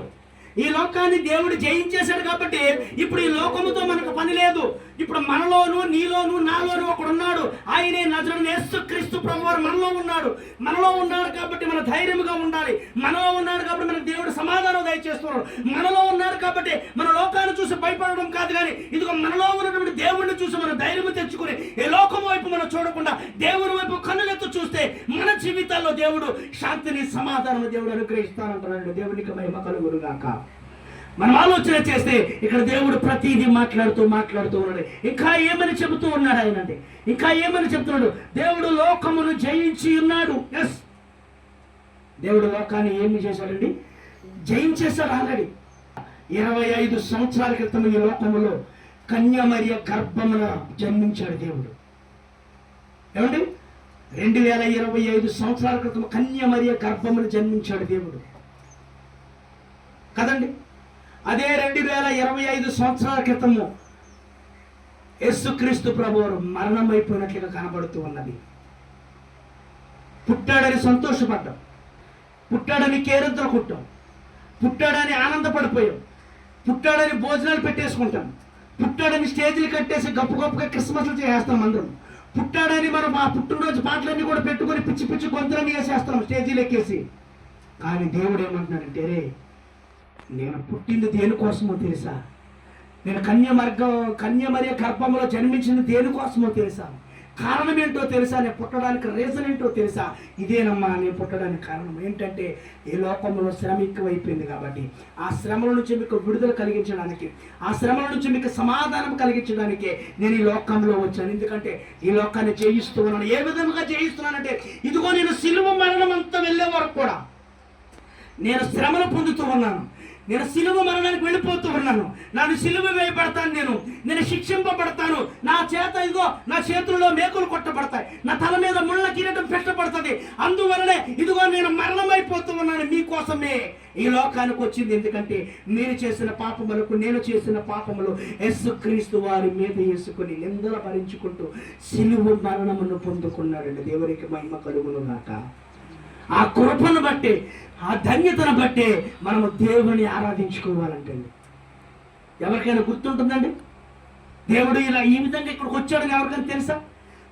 ఈ లోకాన్ని దేవుడు జయించేశాడు కాబట్టి ఇప్పుడు ఈ లోకముతో మనకు పని లేదు. ఇప్పుడు మనలోను నీలోను నాలోను ఒకడు ఉన్నాడు. ఆయనే నజరేయుడైన యేసుక్రీస్తు ప్రభువారు మనలో ఉన్నాడు. మనలో ఉన్నాడు కాబట్టి మన ధైర్యంగా ఉండాలి. మనలో ఉన్నాడు కాబట్టి మనకు దేవుడు సమాధానం దయచేస్తున్నాడు. మనలో ఉన్నాడు కాబట్టి మన లోకాన్ని చూసి భయపడడం కాదు, కానీ ఇదిగో మనలో ఉన్నటువంటి దేవుడిని చూసి మనం ధైర్యం తెచ్చుకుని ఈ లోకం వైపు మనం చూడకుండా దేవుని వైపు కన్నులెత్తు చూస్తే మన జీవితాల్లో దేవుడు శాంతిని సమాధానం దేవుడు అనుగ్రహిస్తానంటున్నాడు. దేవునికి మహిమ కలుగునుగాక. మనం ఆలోచన చేస్తే ఇక్కడ దేవుడు ప్రతిదీ మాట్లాడుతూ ఉన్నాడు. ఇంకా ఏమని చెబుతూ ఉన్నాడు ఆయన అంటే, ఇంకా ఏమని చెప్తున్నాడు? దేవుడు లోకమును జయించి ఉన్నాడు. ఎస్, దేవుడు లోకాన్ని ఏమి చేశాడండి? జయించేశాడు ఆల్రెడీ. 25 సంవత్సరాల క్రితం ఈ లోకములో కన్యామరియ గర్భమున జన్మించాడు దేవుడు. ఏమండి? 2025 సంవత్సరాల క్రితం కన్యామరియ గర్భమున జన్మించాడు దేవుడు కదండి. అదే 2025 సంవత్సరాల క్రితము యేసుక్రీస్తు ప్రభువారు మరణమైపోయినట్లుగా కనబడుతూ ఉన్నది. పుట్టాడని సంతోషపడ్డాం, పుట్టాడని కేరింతలు కొట్టాం, పుట్టాడని ఆనందపడిపోయాం, పుట్టాడని భోజనాలు పెట్టేసుకుంటాం, పుట్టాడని స్టేజీలు కట్టేసి గప్పుగా క్రిస్మస్లు చేసేస్తాం అందరం. పుట్టాడని మనం ఆ పుట్టినరోజు పాటలన్నీ కూడా పెట్టుకొని పిచ్చి గొంతులన్నీ వేసేస్తాం స్టేజీలు ఎక్కేసి. కానీ దేవుడు ఏమంటున్నాడంటే, రే, నేను పుట్టింది దేనికోసమో తెలుసా? నేను కన్యమరియ గర్భంలో జన్మించింది దేనికోసమో తెలుసా? కారణం ఏంటో తెలుసా? నేను పుట్టడానికి రీజన్ ఏంటో తెలుసా? ఇదేనమ్మా నేను పుట్టడానికి కారణం. ఏంటంటే ఈ లోకంలో శ్రమ ఎక్కువైపోయింది కాబట్టి ఆ శ్రమల నుంచి మీకు విడుదల కలిగించడానికి, ఆ శ్రమల నుంచి మీకు సమాధానం కలిగించడానికి నేను ఈ లోకంలో వచ్చాను. ఎందుకంటే ఈ లోకాన్ని జయిస్తూ ఉన్నాను. ఏ విధంగా జయిస్తున్నానంటే, ఇదిగో నేను సిలువ మరణం అంతా వెళ్ళే వరకు కూడా నేను శ్రమను పొందుతూ ఉన్నాను. నేను సిలువ మరణానికి వెళ్ళిపోతూ ఉన్నాను. నన్ను సిలువ వేయబడతాను, నేను శిక్షింపబడతాను. నా చేతుల్లో మేకులు కొట్టబడతాయి, నా తల మీద ముళ్ళ కిరీటం పెట్టబడుతుంది. అందువలనే ఇదిగో నేను మరణమైపోతూ ఉన్నాను. మీకోసమే ఈ లోకానికి వచ్చింది. ఎందుకంటే మీరు చేసిన పాపములకు నేను చేసిన పాపములు యేసుక్రీస్తు వారి మీద వేసుకుని నిందలు భరించుకుంటూ సిలువ మరణమును పొందుకున్నాడండి. దేవునికి మహిమ కలుగునుగాక. ఆ కృపను బట్టి, ఆ ధన్యతను బట్టే మనము దేవుని ఆరాధించుకోవాలంటండి. ఎవరికైనా గుర్తుంటుందండి? దేవుడు ఇలా ఈ విధంగా ఇక్కడికి వచ్చాడని ఎవరికైనా తెలుసా?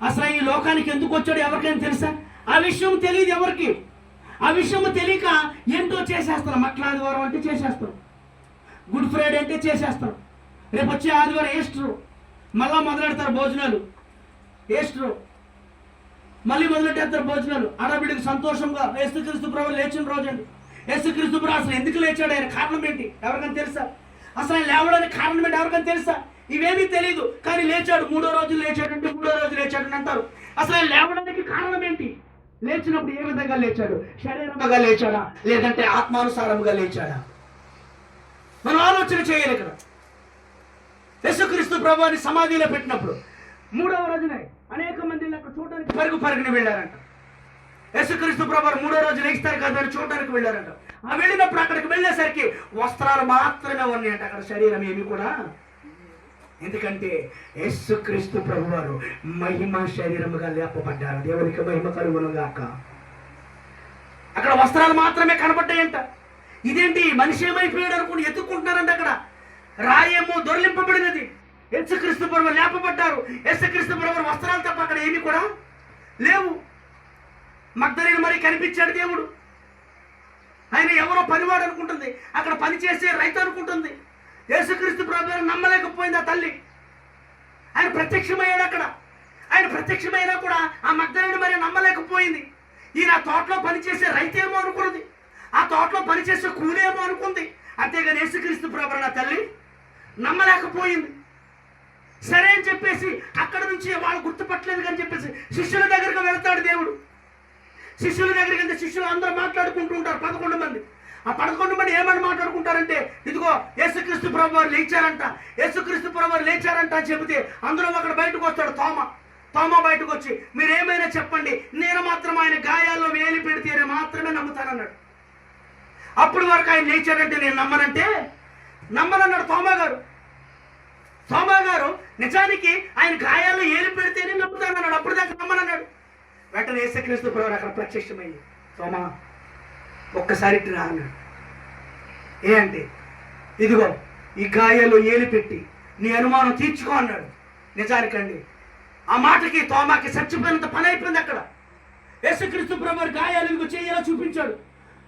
అసలు ఈ లోకానికి ఎందుకు వచ్చాడు ఎవరికైనా తెలుసా? ఆ విషయం తెలియదు ఎవరికి. ఆ విషయం తెలియక ఏంటో చేసేస్తారు. మట్ల ఆదివారం అంటే చేసేస్తారు, గుడ్ ఫ్రైడే అంటే చేసేస్తారు, రేపు వచ్చే ఆదివారం ఈస్టరు మళ్ళా మొదలెడతారు భోజనాలు. ఈస్టరు మళ్ళీ మొదలెట్టేస్తారు భోజనాలు. ఆడబిడ్డకి సంతోషంగా యేసుక్రీస్తు ప్రభు లేచిన రోజు అండి. యేసుక్రీస్తు ప్రభు అసలు ఎందుకు లేచాడు, ఆయన కారణం ఏంటి ఎవరికైనా తెలుసా? అసలు ఆయన లేవడానికి కారణం ఏంటి ఎవరికైనా తెలుసా? ఇవేమీ తెలియదు. కానీ లేచాడు, 3వ రోజు లేచాడంటే 3వ రోజు లేచాడని అంటారు. అసలు ఆయన లేవడానికి కారణం ఏంటి? లేచినప్పుడు ఏ విధంగా లేచాడు? శరీరంగా లేచాడా లేదంటే ఆత్మానుసారంగా లేచాడా? మనం ఆలోచన చేయాలి. ఇక్కడ యేసుక్రీస్తు ప్రభువుని సమాధిలో పెట్టినప్పుడు 3వ రోజునే అనేక మంది అక్కడ చూడడానికి పరుగుని వెళ్ళారంట. యేసుక్రీస్తు ప్రభువు 3వ రోజు లేస్తారు కదా అని చూడడానికి వెళ్ళారంట. ఆ వెళ్ళినప్పుడు అక్కడికి వెళ్ళేసరికి వస్త్రాలు మాత్రమే ఉన్నాయంట, అక్కడ శరీరం ఏమి కూడా. ఎందుకంటే యేసుక్రీస్తు ప్రభువారు మహిమ శరీరముగా లేపబడ్డారు. దేవునికి మహిమ కలుగునుగాక. అక్కడ వస్త్రాలు మాత్రమే కనబడ్డాయంట. ఇదేంటి మనిషి ఏమైపోయాడు అనుకుని ఎత్తుక్కుంటున్నారంట. అక్కడ రాయేమో దొరలింపబడినది. యేసుక్రీస్తు ప్రభువు లేపబడ్డారు. యేసుక్రీస్తు ప్రభువు వస్త్రాలు తప్ప అక్కడ ఏమీ కూడా లేవు. మగ్దలేనే మరి కనిపించాడు దేవుడు. ఆయన ఎవరో పనివాడు అనుకుంటుంది, అక్కడ పనిచేసే రైతు అనుకుంటుంది. యేసుక్రీస్తు ప్రభువుని నమ్మలేకపోయింది ఆ తల్లి. ఆయన ప్రత్యక్షమయ్యాడు అక్కడ. ఆయన ప్రత్యక్షమైనా కూడా ఆ మగ్దలేనే మరి నమ్మలేకపోయింది. ఈయన తోటలో పనిచేసే రైతేమో అనుకున్నది, ఆ తోటలో పనిచేసే కూలేమో అనుకుంది. అంతేగాని యేసుక్రీస్తు ప్రభువుని ఆ తల్లి నమ్మలేకపోయింది. సరే అని చెప్పేసి అక్కడ నుంచి వాళ్ళు గుర్తుపట్టలేదు అని చెప్పేసి శిష్యుల దగ్గరికి వెళ్తాడు దేవుడు. శిష్యుల దగ్గరికి వెళ్తే శిష్యులు అందరూ మాట్లాడుకుంటూ ఉంటారు. 11 మంది. ఆ 11 మంది ఏమని మాట్లాడుకుంటారంటే, ఇదిగో యేసుక్రీస్తు ప్రభువారు లేచారంట, యేసుక్రీస్తు ప్రభువారు లేచారంట అని చెబితే అందులో అక్కడ బయటకు వస్తాడు తోమా బయటకు వచ్చి, మీరు ఏమైనా చెప్పండి, నేను మాత్రం ఆయన గాయాల్లో వేలి పెడితే మాత్రమే నమ్ముతానన్నాడు. అప్పుడు వరకు ఆయన లేచాడంటే నేను నమ్మనన్నాడు తోమా గారు. నిజానికి ఆయన గాయాల్లో ఏలి పెడితేనే నమ్ముతానన్నాడు. అప్పుడు దాకా నమ్మనన్నాడు. వెంటనే యేసుక్రీస్తు ప్రభువు అక్కడ ప్రత్యక్షమైంది. తోమా ఒక్కసారి రా అన్నాడు. ఏ అంటే, ఇదిగో ఈ గాయాల్లో ఏలి పెట్టి నీ అనుమానం తీర్చుకో అన్నాడు. నిజానికండి ఆ మాటకి తోమాకి చచ్చిపోయినంత పని అయిపోయింది. అక్కడ యేసుక్రీస్తు ప్రభువు గాయాలు ఇదిగో చేయాలో చూపించాడు.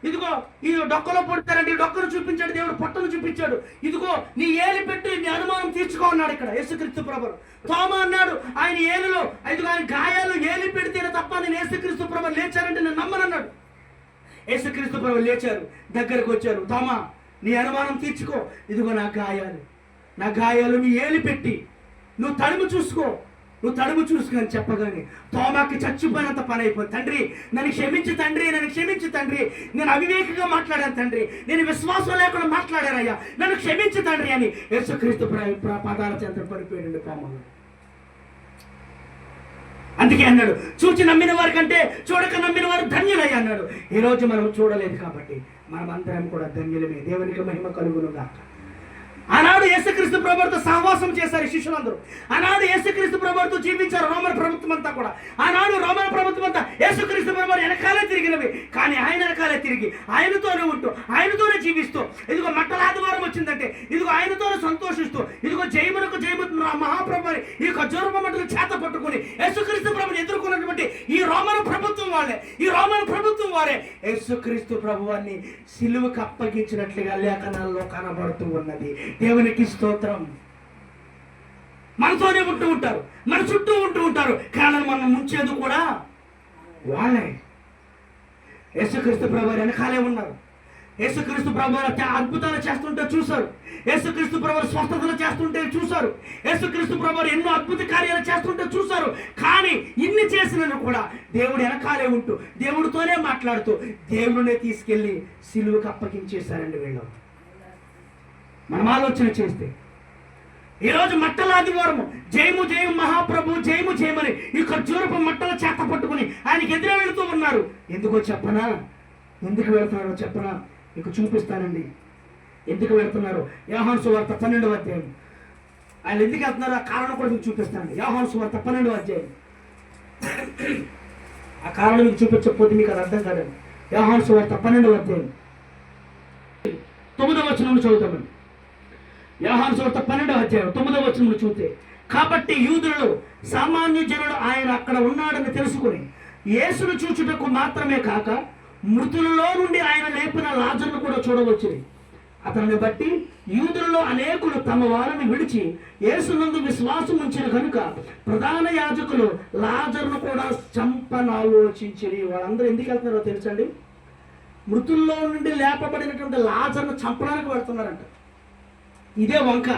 ఇదిగో ఈ డొక్కలో పొడతారండి, ఈ డొక్కను చూపించాడు దేవుడు, పొట్టను చూపించాడు. ఇదిగో నీ ఏలి పెట్టి నీ అనుమానం తీర్చుకో అన్నాడు ఇక్కడ యేసుక్రీస్తు ప్రభువు. తోమా అన్నాడు, ఆయన ఏలులో ఇదిగో ఆయన గాయాలు ఏలి పెడితేనే తప్ప నేను యేసుక్రీస్తు ప్రభువు లేచారంటే నేను నమ్మనన్నాడు. యేసుక్రీస్తు ప్రభువు లేచారు, దగ్గరకు వచ్చారు. తోమా నీ అనుమానం తీర్చుకో, ఇదిగో నా గాయాలు నీ ఏలి పెట్టి నువ్వు తడుము చూసుకో అని చెప్పగానే తోమాకి చచ్చిపోయినంత పని అయిపోయింది. తండ్రి నన్ను క్షమించు తండ్రి, నేను అవివేకంగా మాట్లాడాను తండ్రి, నేను విశ్వాసం లేకుండా మాట్లాడానయ్యా, నన్ను క్షమించు తండ్రి అని యేసుక్రీస్తు పాదాల చెంత పడిపోయాడు తోమా. అందుకే అన్నాడు, చూచి నమ్మిన వారి కంటే చూడక నమ్మిన వారు ధన్యులయ్య అన్నాడు. ఈరోజు మనం చూడలేదు కాబట్టి మనం అందరం కూడా ధన్యులమే. దేవునికి మహిమ కలుగునుగాక. ఆనాడు యేసుక్రీస్తు ప్రభువుతో సహవాసం చేశారు శిష్యులందరూ. ఆనాడు యేసుక్రీస్తు ప్రభువుతో జీవించారు రోమన్ ప్రభుత్వం అంతా కూడా. ఆనాడు రోమన్ ప్రభుత్వం అంతా యేసుక్రీస్తు ప్రభువు వెనకాలే తిరిగినవి. కానీ ఆయన వెనకాలే తిరిగి ఆయనతోనే ఉంటూ ఆయనతోనే జీవిస్తూ, ఇదిగో మట్టల ఆదివారం వచ్చిందంటే ఇదిగో ఆయనతోనే సంతోషిస్తూ, ఇదిగో జయమునకు మహాప్రభుని ఈ ఖర్జూరపు మట్టలు చేత పట్టుకుని యేసుక్రీస్తు ప్రభుని ఎదుర్కొన్నటువంటి ఈ రోమన్ ప్రభుత్వం వారే యేసుక్రీస్తు ప్రభువాన్ని సిలువకు అప్పగించినట్లుగా లేఖనాల్లో కనబడుతూ ఉన్నది. దేవునికి స్తోత్రం. మనతోనే ఉంటూ ఉంటారు, మన చుట్టూ ఉంటూ ఉంటారు, కానీ మనం ముంచేది కూడా వాళ్ళే. యేసుక్రీస్తు ప్రభువు వెనకాలే ఉన్నారు. యేసుక్రీస్తు ప్రభువు అద్భుతాలు చేస్తుంటే చూశారు. యేసుక్రీస్తు ప్రభువు స్వస్థతలు చేస్తుంటే చూశారు. యేసుక్రీస్తు ప్రభువు ఎన్నో అద్భుత కార్యాలు చేస్తుంటే చూశారు. కానీ ఇన్ని చేసినను కూడా దేవుడు వెనకాలే ఉంటూ దేవుడితోనే మాట్లాడుతూ దేవుడినే తీసుకెళ్లి సిలువకు అప్పగించేశారండి వీళ్ళు. మనం ఆలోచన చేస్తే ఈరోజు మట్టల ఆదివారము జయము మహాప్రభు జయమని ఈ ఖర్జూరపు మట్టల చేత పట్టుకుని ఆయనకి ఎదురే వెళుతూ ఉన్నారు. ఎందుకు వెళుతున్నారో చెప్పనా? మీకు చూపిస్తానండి ఎందుకు వెళుతున్నారు. యోహాను సువార్త 12వ అధ్యాయం. ఆయన ఎందుకు వెళ్తున్నారు ఆ కారణం కూడా మీకు చూపిస్తానండి. యోహాను సువార్త 12వ అధ్యాయం. ఆ కారణం మీకు చూపించకపోతే మీకు అది అర్థం కాదండి. యోహాను సువార్త 12వ అధ్యాయం 9వ వచనం చదువుతామండి. యోహాను సువార్త 12వ అధ్యాయం 9వ వచనంలో చూస్తే, కాబట్టి యూదులలో సామాన్య జనుడు ఆయన అక్కడ ఉన్నాడని తెలుసుకుని యేసును చూచుటకు మాత్రమే కాక మృతులలో నుండి ఆయన లేపిన లాజరును కూడా చూడవచ్చును. అతనిని బట్టి యూదులలో అనేకులు తమ వారిని విడిచి యేసునందు విశ్వాసం ఉంచిన కనుక ప్రధాన యాజకులు లాజరును కూడా చంపనాలోచించిరి. వాళ్ళందరూ ఎందుకు వెళ్తున్నారో తెలుసండి? మృతుల్లో నుండి లేపబడినటువంటి లాజరును చంపడానికి వెళ్తున్నారంట. ఇదే వంక.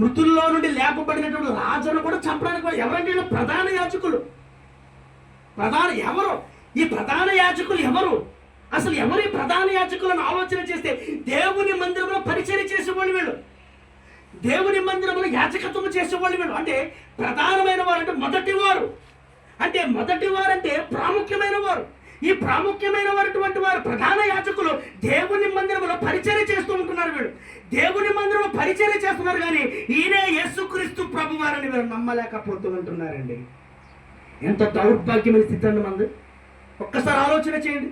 మృతుల్లో నుండి లేపబడినటువంటి లాజరును కూడా చంపడానికి ఎవరంటే ప్రధాన యాజకులు. ఎవరు ఈ ప్రధాన యాజకులు? ఎవరు అసలు? ఎవరు ఈ ప్రధాన యాజకులను ఆలోచన చేస్తే దేవుని మందిరంలో పరిచర్య చేసేవాళ్ళు వీళ్ళు, దేవుని మందిరంలో యాజకత్వం చేసేవాళ్ళు వీళ్ళు. అంటే ప్రధానమైన వారు అంటే మొదటివారు, అంటే ప్రాముఖ్యమైన వారు. ఈ ప్రాముఖ్యమైన వారు ప్రధాన యాజకులు దేవుని మందిరంలో పరిచర్య చేస్తూ ఉంటున్నారు. వీళ్ళు దేవుని మందిరంలో పరిచర్య చేస్తున్నారు, కానీ ఈయనే యేసుక్రీస్తు ప్రభు వారిని వీళ్ళు నమ్మలేకపోతూ ఉంటున్నారండి. ఎంత దౌర్భాగ్యమైన స్థితి అండి మంది. ఒక్కసారి ఆలోచన చేయండి.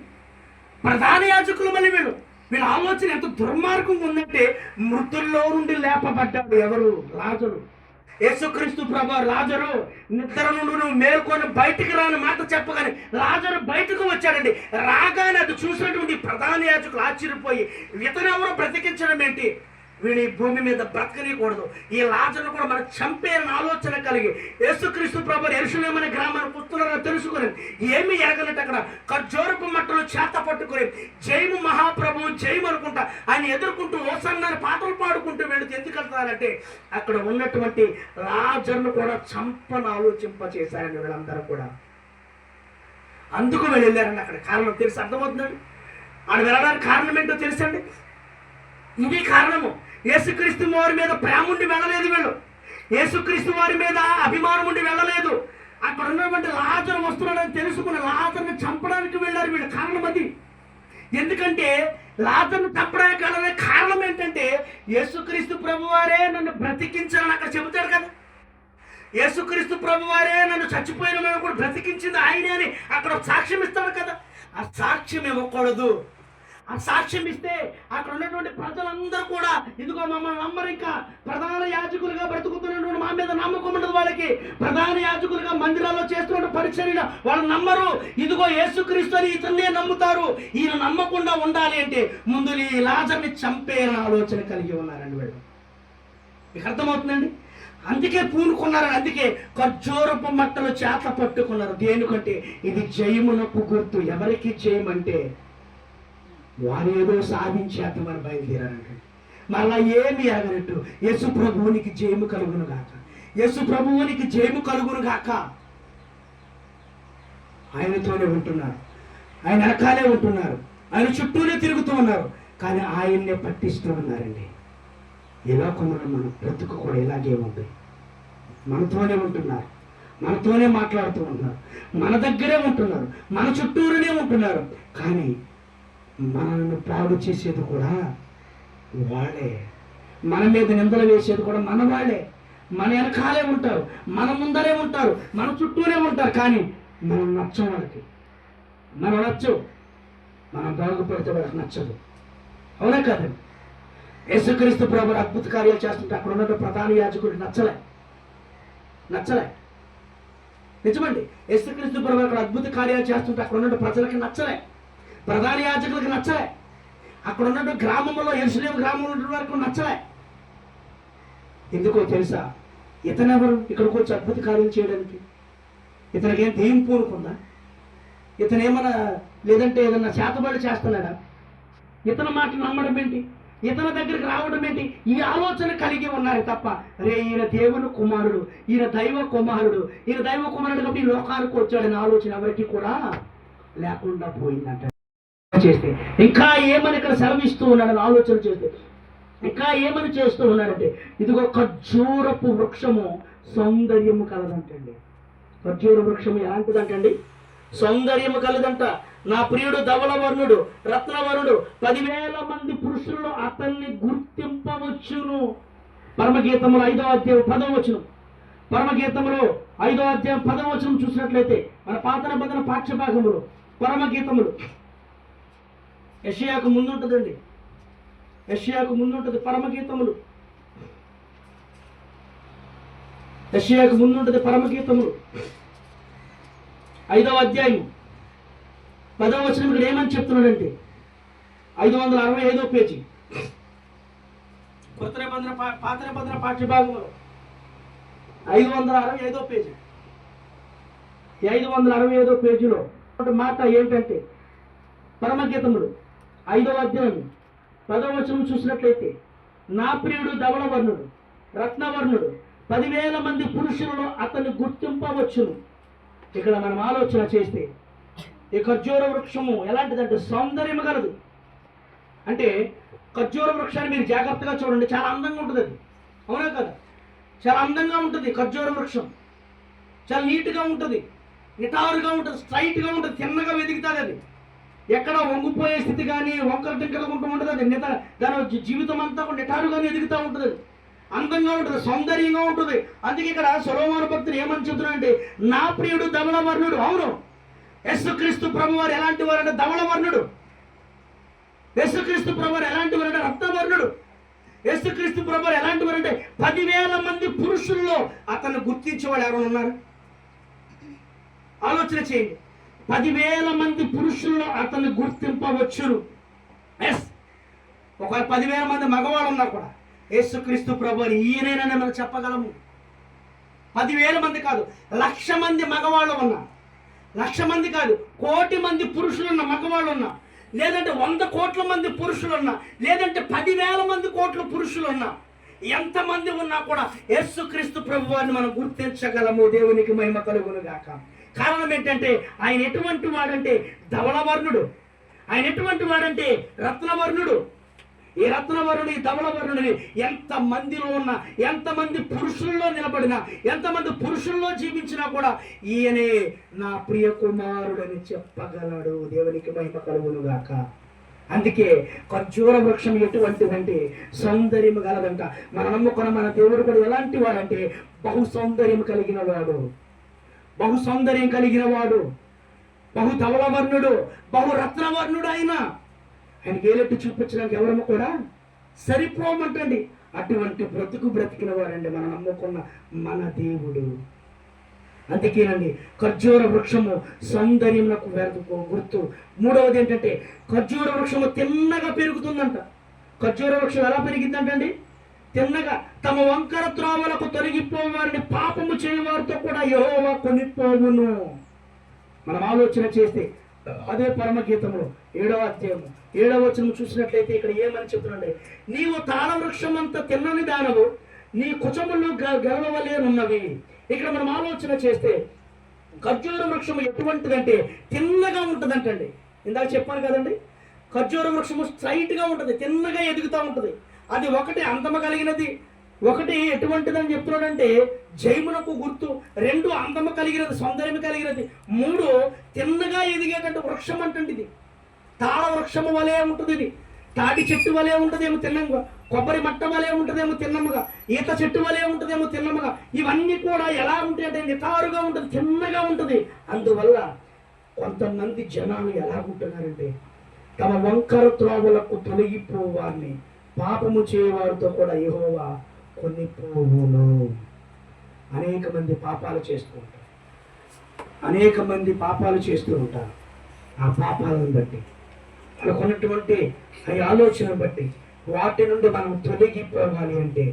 ప్రధాన యాజకులు మళ్ళీ వీళ్ళ ఆలోచన ఎంత దుర్మార్గంగా ఉందంటే, మృతుల్లో నుండి లేపబడ్డాడు ఎవరు? లాజరు. యేసుక్రీస్తు ప్రభు లాజరు నిద్ర నుండి నువ్వు మేల్కొని బయటికి రాని మాట చెప్పగానే లాజరు బయటకు వచ్చాడండి. రాగానే అది చూసినటువంటి ప్రధాన యాజకులు ఆశ్చర్యపోయి, ఇతనెవరో బ్రతికించడం ఏంటి, వీడి భూమి మీద బ్రతకనీయకూడదు, ఈ లాజరును కూడా మనం చంపేయాలని ఆలోచన కలిగి యేసుక్రీస్తు ప్రభు యెరూషలేము అనే గ్రామానికి వస్తున్నారని తెలుసుకుని ఏమి ఎరగనట్టు అక్కడ ఖర్జూరపు మట్టలు చేత పట్టుకుని జైము మహాప్రభు జైము అనుకుంటా ఆయన ఎదుర్కొంటూ ఓసన్నాన్ని పాటలు పాడుకుంటూ వెళుతూ ఎందుకు వెళ్తారంటే అక్కడ ఉన్నటువంటి లాజరును కూడా చంపను ఆలోచింపచేశారండి వీళ్ళందరూ కూడా. అందుకు వీళ్ళు వెళ్ళారండి. అక్కడ కారణం తెలిసి అర్థమవుతుందండి. ఆడ వెళ్ళడానికి కారణం ఏంటో తెలుసండి. ఇది కారణము. యేసుక్రీస్తు వారి మీద ప్రేమ ఉండి వెళ్ళలేదు వీళ్ళు, యేసుక్రీస్తు వారి మీద అభిమానం ఉండి వెళ్ళలేదు. అక్కడ ఉన్నటువంటి లాజరు వస్తున్నాడని తెలుసుకుని లాజరుని చంపడానికి వెళ్ళారు వీళ్ళు. కారణం అది. ఎందుకంటే లాజరును చంపడానికి వెళ్ళే కారణం ఏంటంటే యేసుక్రీస్తు ప్రభువారే నన్ను బ్రతికించాలని అక్కడ చెబుతాడు కదా. యేసుక్రీస్తు ప్రభువారే నన్ను చచ్చిపోయిన మేము కూడా బ్రతికించింది ఆయనే అని అక్కడ సాక్ష్యం ఇస్తాడు కదా. ఆ సాక్ష్యం ఇవ్వకూడదు. ఆ సాక్ష్యం ఇస్తే అక్కడ ఉన్నటువంటి ప్రజలందరూ కూడా ఇదిగో మమ్మల్ని నమ్మరు, ఇంకా ప్రధాన యాజకులుగా బ్రతుకుతున్నటువంటి మా మీద నమ్మకం ఉండదు వాళ్ళకి, ప్రధాన యాజకులుగా మందిరాల్లో చేస్తున్న పరిచర్య వాళ్ళు నమ్మరు, ఇదిగో యేసుక్రీస్తు అని ఇతన్నే నమ్ముతారు. ఈయన నమ్మకుండా ఉండాలి అంటే ముందు ఈ లాజర్ని చంపేయాలని ఆలోచన కలిగి ఉన్నారండి వీళ్ళు. మీకు అర్థమవుతుందండి. అందుకే పూనుకున్నారు, అందుకే ఖర్జూరపు మట్టలు చేత పట్టుకున్నారు. దేనికంటే ఇది జయమునకు గుర్తు. ఎవరికి జయమంటే వారు ఏదో సాధించేద్దామని బయలుదేరారంటే మళ్ళా ఏమి ఎరగనట్టు యేసు ప్రభువునికి జయము కలుగును గాక, యేసు ప్రభువునికి జయము కలుగును గాక. ఆయనతోనే ఉంటున్నారు, ఆయన వెనకాలే ఉంటున్నారు, ఆయన చుట్టూనే తిరుగుతూ ఉన్నారు, కానీ ఆయన్నే పట్టిస్తూ ఉన్నారండి. ఈ లోకంలో మన బ్రతుకు కూడా ఇలాగే ఉంది. మనతోనే ఉంటున్నారు, మనతోనే మాట్లాడుతూ ఉంటున్నారు, మన దగ్గరే ఉంటున్నారు, మన చుట్టూరునే ఉంటున్నారు, కానీ మనల్ని పాడు చేసేది కూడా వాళ్ళే, మన మీద నిందలు వేసేది కూడా మన వాళ్ళే. మన వెనకాలే ఉంటారు, మన ముందరే ఉంటారు, మన చుట్టూనే ఉంటారు, కానీ మనం నచ్చం వాళ్ళకి. మనం నచ్చవు, మనం బాగుపడితే వాళ్ళకి నచ్చదు. అవునా కాదండి? యేసుక్రీస్తు ప్రభు అద్భుత కార్యాలు చేస్తుంటే అక్కడ ఉన్న ప్రధాన యాజకుడికి నచ్చలే. నిజమండి. యేసుక్రీస్తు ప్రభు అక్కడ అద్భుత కార్యాలు చేస్తుంటే అక్కడ ఉన్న ప్రజలకి నచ్చలే, ప్రధాన యాజకులకు నచ్చలే, అక్కడ ఉన్నట్టు గ్రామంలో యెరూషలేము గ్రామంలో వరకు నచ్చలే. ఎందుకో తెలుసా? ఇతనెవరు ఇక్కడికి వచ్చి అద్భుత కార్యాలు చేయడానికి? ఇతనికి ఏం దెయ్యం పూనుకుందా? ఇతను ఏమన్నా లేదంటే ఏదన్నా చేతబడి చేస్తున్నాడా? ఇతని మాటలు నమ్మడం ఏంటి? ఇతని దగ్గరికి రావడం ఏంటి? ఈ ఆలోచన కలిగి ఉన్నారు తప్ప ఈయన దేవుని కుమారుడు, ఈయన దైవ కుమారుడు కాబట్టి ఈ లోకానికి వచ్చాడని ఆలోచన ఎవరికి కూడా లేకుండా పోయిందంట. చేస్తే ఇంకా ఏమని ఇక్కడ సెలవిస్తూ ఉన్నాడని ఆలోచన చేస్తే ఇంకా ఏమని చేస్తూ ఉన్నాడంటే ఇదిగో ఖర్జూరపు వృక్షము సౌందర్యము కలదంటండి. ఖర్జూర వృక్షము ఎలాంటిదంటండి? సౌందర్యము కలదంట. నా ప్రియుడు ధవలవర్ణుడు రత్నవర్ణుడు 10,000 మంది పురుషుల్లో అతన్ని గుర్తింపవచ్చును. పరమగీతములో 5వ అధ్యాయం 10వ వచనం, పరమగీతములో 5వ అధ్యాయం 10వ వచనం చూసినట్లయితే మన పాత నిబంధన పాఠ్యభాగములో పరమగీతములు యెషయాకు ముందు ఉంటుందండి. యెషయాకు ముందు ఉంటుంది పరమగీతములు యెషయాకు ముందు ఉంటుంది పరమగీతములు 5వ అధ్యాయం 10వ వచనం. ఇక్కడ ఏమని చెప్తున్నాడంటే 565వ పేజీ కొత్త నిబంధన పాత నిబంధన పాఠ్యభాగంలో 565వ పేజీ. ఈ 565వ పేజీలో ఒక మాట ఏంటంటే పరమగీతములు 5వ అధ్యాయం 10వ వచనం చూసినట్లయితే, నా ప్రియుడు ధవళవర్ణుడు రత్నవర్ణుడు 10,000 మంది పురుషులలో అతన్ని గుర్తింపవచ్చును. ఇక్కడ మనం ఆలోచన చేస్తే ఈ ఖర్జూర వృక్షము ఎలాంటిదంటే సౌందర్యం కలదు. అంటే ఖర్జూర వృక్షాన్ని మీరు జాగ్రత్తగా చూడండి, చాలా అందంగా ఉంటుంది అది, అవునా కదా? చాలా అందంగా ఉంటుంది ఖర్జూర వృక్షం, చాలా నీట్గా ఉంటుంది, నిటారుగా ఉంటుంది, స్ట్రైట్గా ఉంటుంది, తిన్నగా వెతుకుతుంది. అది ఎక్కడ వంగిపోయే స్థితి కానీ వంకర టింకరగా ఉంటుంది. అది దాని జీవితం అంతా కూడా నిటారుగానే ఎదుగుతూ ఉంటుంది, అది అందంగా ఉంటుంది, సౌందర్యంగా ఉంటుంది. అందుకే ఇక్కడ సొలొమోను భక్తుడు ఏమని చెప్తున్నాడంటే, నా ప్రియుడు ధవళవర్ణుడు. అవును, యేసుక్రీస్తు ప్రభువారు ఎలాంటి వారంటే ధవళవర్ణుడు. యేసుక్రీస్తు ప్రభువారు ఎలాంటి వారంటే రత్నవర్ణుడు. యేసుక్రీస్తు ప్రభువారు ఎలాంటి వారంటే 10,000 మంది పురుషుల్లో అతన్ని గుర్తించేవాడు ఎవరు ఉన్నారు? ఆలోచన చేయండి. 10,000 మంది పురుషుల్లో అతన్ని గుర్తింపవచ్చును. ఎస్, ఒక 10,000 మంది మగవాళ్ళు ఉన్నా కూడా యేసుక్రీస్తు ప్రభువారు ఈయనైనా మనం చెప్పగలము. 10,000 మంది కాదు, 1,00,000 మంది మగవాళ్ళు ఉన్నా, 1,00,000 మంది కాదు, 1,00,00,000 మంది పురుషులున్న మగవాళ్ళు ఉన్నా, లేదంటే 100 కోట్ల మంది పురుషులున్నా, లేదంటే 10,000 మంది కోట్ల పురుషులున్నా, ఎంతమంది ఉన్నా కూడా యేసుక్రీస్తు ప్రభువారిని మనం గుర్తించగలము. దేవునికి మహిమ కలుగును గాక. కారణం ఏంటంటే ఆయన ఎటువంటి వాడంటే ధవళవర్ణుడు, ఆయన ఎటువంటి వాడంటే రత్నవర్ణుడు. ఈ రత్నవర్ణుడు, ఈ ధవళవర్ణుడిని ఎంతమందిలో ఉన్నా, ఎంతమంది పురుషుల్లో నిలబడినా, ఎంతమంది పురుషుల్లో జీవించినా కూడా ఈయనే నా ప్రియ కుమారుడని చెప్పగలడు. దేవునికి మహిమ కలుగును గాక. అందుకే ఖర్జూర వృక్షం ఎటువంటిదంటే సౌందర్యం గలదంట. మన నమ్ముకున్న మన దేవుడు కూడా ఎలాంటి వాడంటే బహు సౌందర్యం కలిగిన వాడు, బహు సౌందర్యం కలిగిన వాడు, బహు ధవళవర్ణుడు, బహు రత్నవర్ణుడు. ఆయనకి ఏలెట్టు చూపించడానికి ఎవరమ్మ కూడా సరిపోమంటండి. అటువంటి బ్రతుకు బ్రతికిన వారండి మనం నమ్ముకున్న మన దేవుడు. అందుకేనండి ఖర్జూర వృక్షము సౌందర్యంకు గుర్తు. మూడవది ఏంటంటే ఖర్జూర వృక్షము తిన్నగా పెరుగుతుందంట. ఖర్జూర వృక్షం ఎలా పెరిగిందంటండి? తిన్నగా. తమ వంకర త్రోవలకు తొలగిపోవారిని పాపము చేయవారితో కూడా యెహోవా కొనిపోవును. మనం ఆలోచన చేస్తే అదే పరమగీతంలో 7వ అధ్యాయము 7వ వచనం చూసినట్లయితే ఇక్కడ ఏమని చెప్తున్నాడు? నీవు తాళ వృక్షం అంతా తిన్నని దానవు, నీ కుచములు గెలవలేనున్నవి. ఇక్కడ మనం ఆలోచన చేస్తే ఖర్జూర వృక్షము ఎటువంటిదంటే తిన్నగా ఉంటుందంటండి. ఇందాక చెప్పాను కదండి, ఖర్జూర వృక్షము స్ట్రైట్గా ఉంటుంది, తిన్నగా ఎదుగుతూ ఉంటుంది. అది ఒకటి అందమ కలిగినది, ఒకటి ఎటువంటిదని చెప్తున్నాడంటే జయమునకు గుర్తు. 2 అందము కలిగినది, సౌందర్యం కలిగినది. 3 తిన్నగా ఎదిగేటట్టు వృక్షం అంటే ఇది తాళ వృక్షము వలె ఉంటుంది. ఇది తాటి చెట్టు వలె ఉంటుందేమో తిన్నముగా, కొబ్బరి మట్ట వలె ఉంటుందేమో తిన్నముగా, ఈత చెట్టు వలె ఉంటుందేమో తిన్నముగా. ఇవన్నీ కూడా ఎలా ఉంటాయంటే నిటారుగా ఉంటుంది, తిన్నగా ఉంటుంది. అందువల్ల కొంతమంది జనాలు ఎలాగుంటున్నారంటే తమ వంకర త్రోవలకు తొలగిపోవారిని పాపము చేయవారితో కూడా యెహోవా కొనిపోవును. అనేక మంది పాపాలు చేస్తూ ఉంటారు, అనేక మంది పాపాలు చేస్తూ ఉంటారు. ఆ పాపాలను బట్టి మనకున్నటువంటి ఆ ఆలోచన బట్టి వాటి నుండి మనం తొలగిపోవాలి అంటే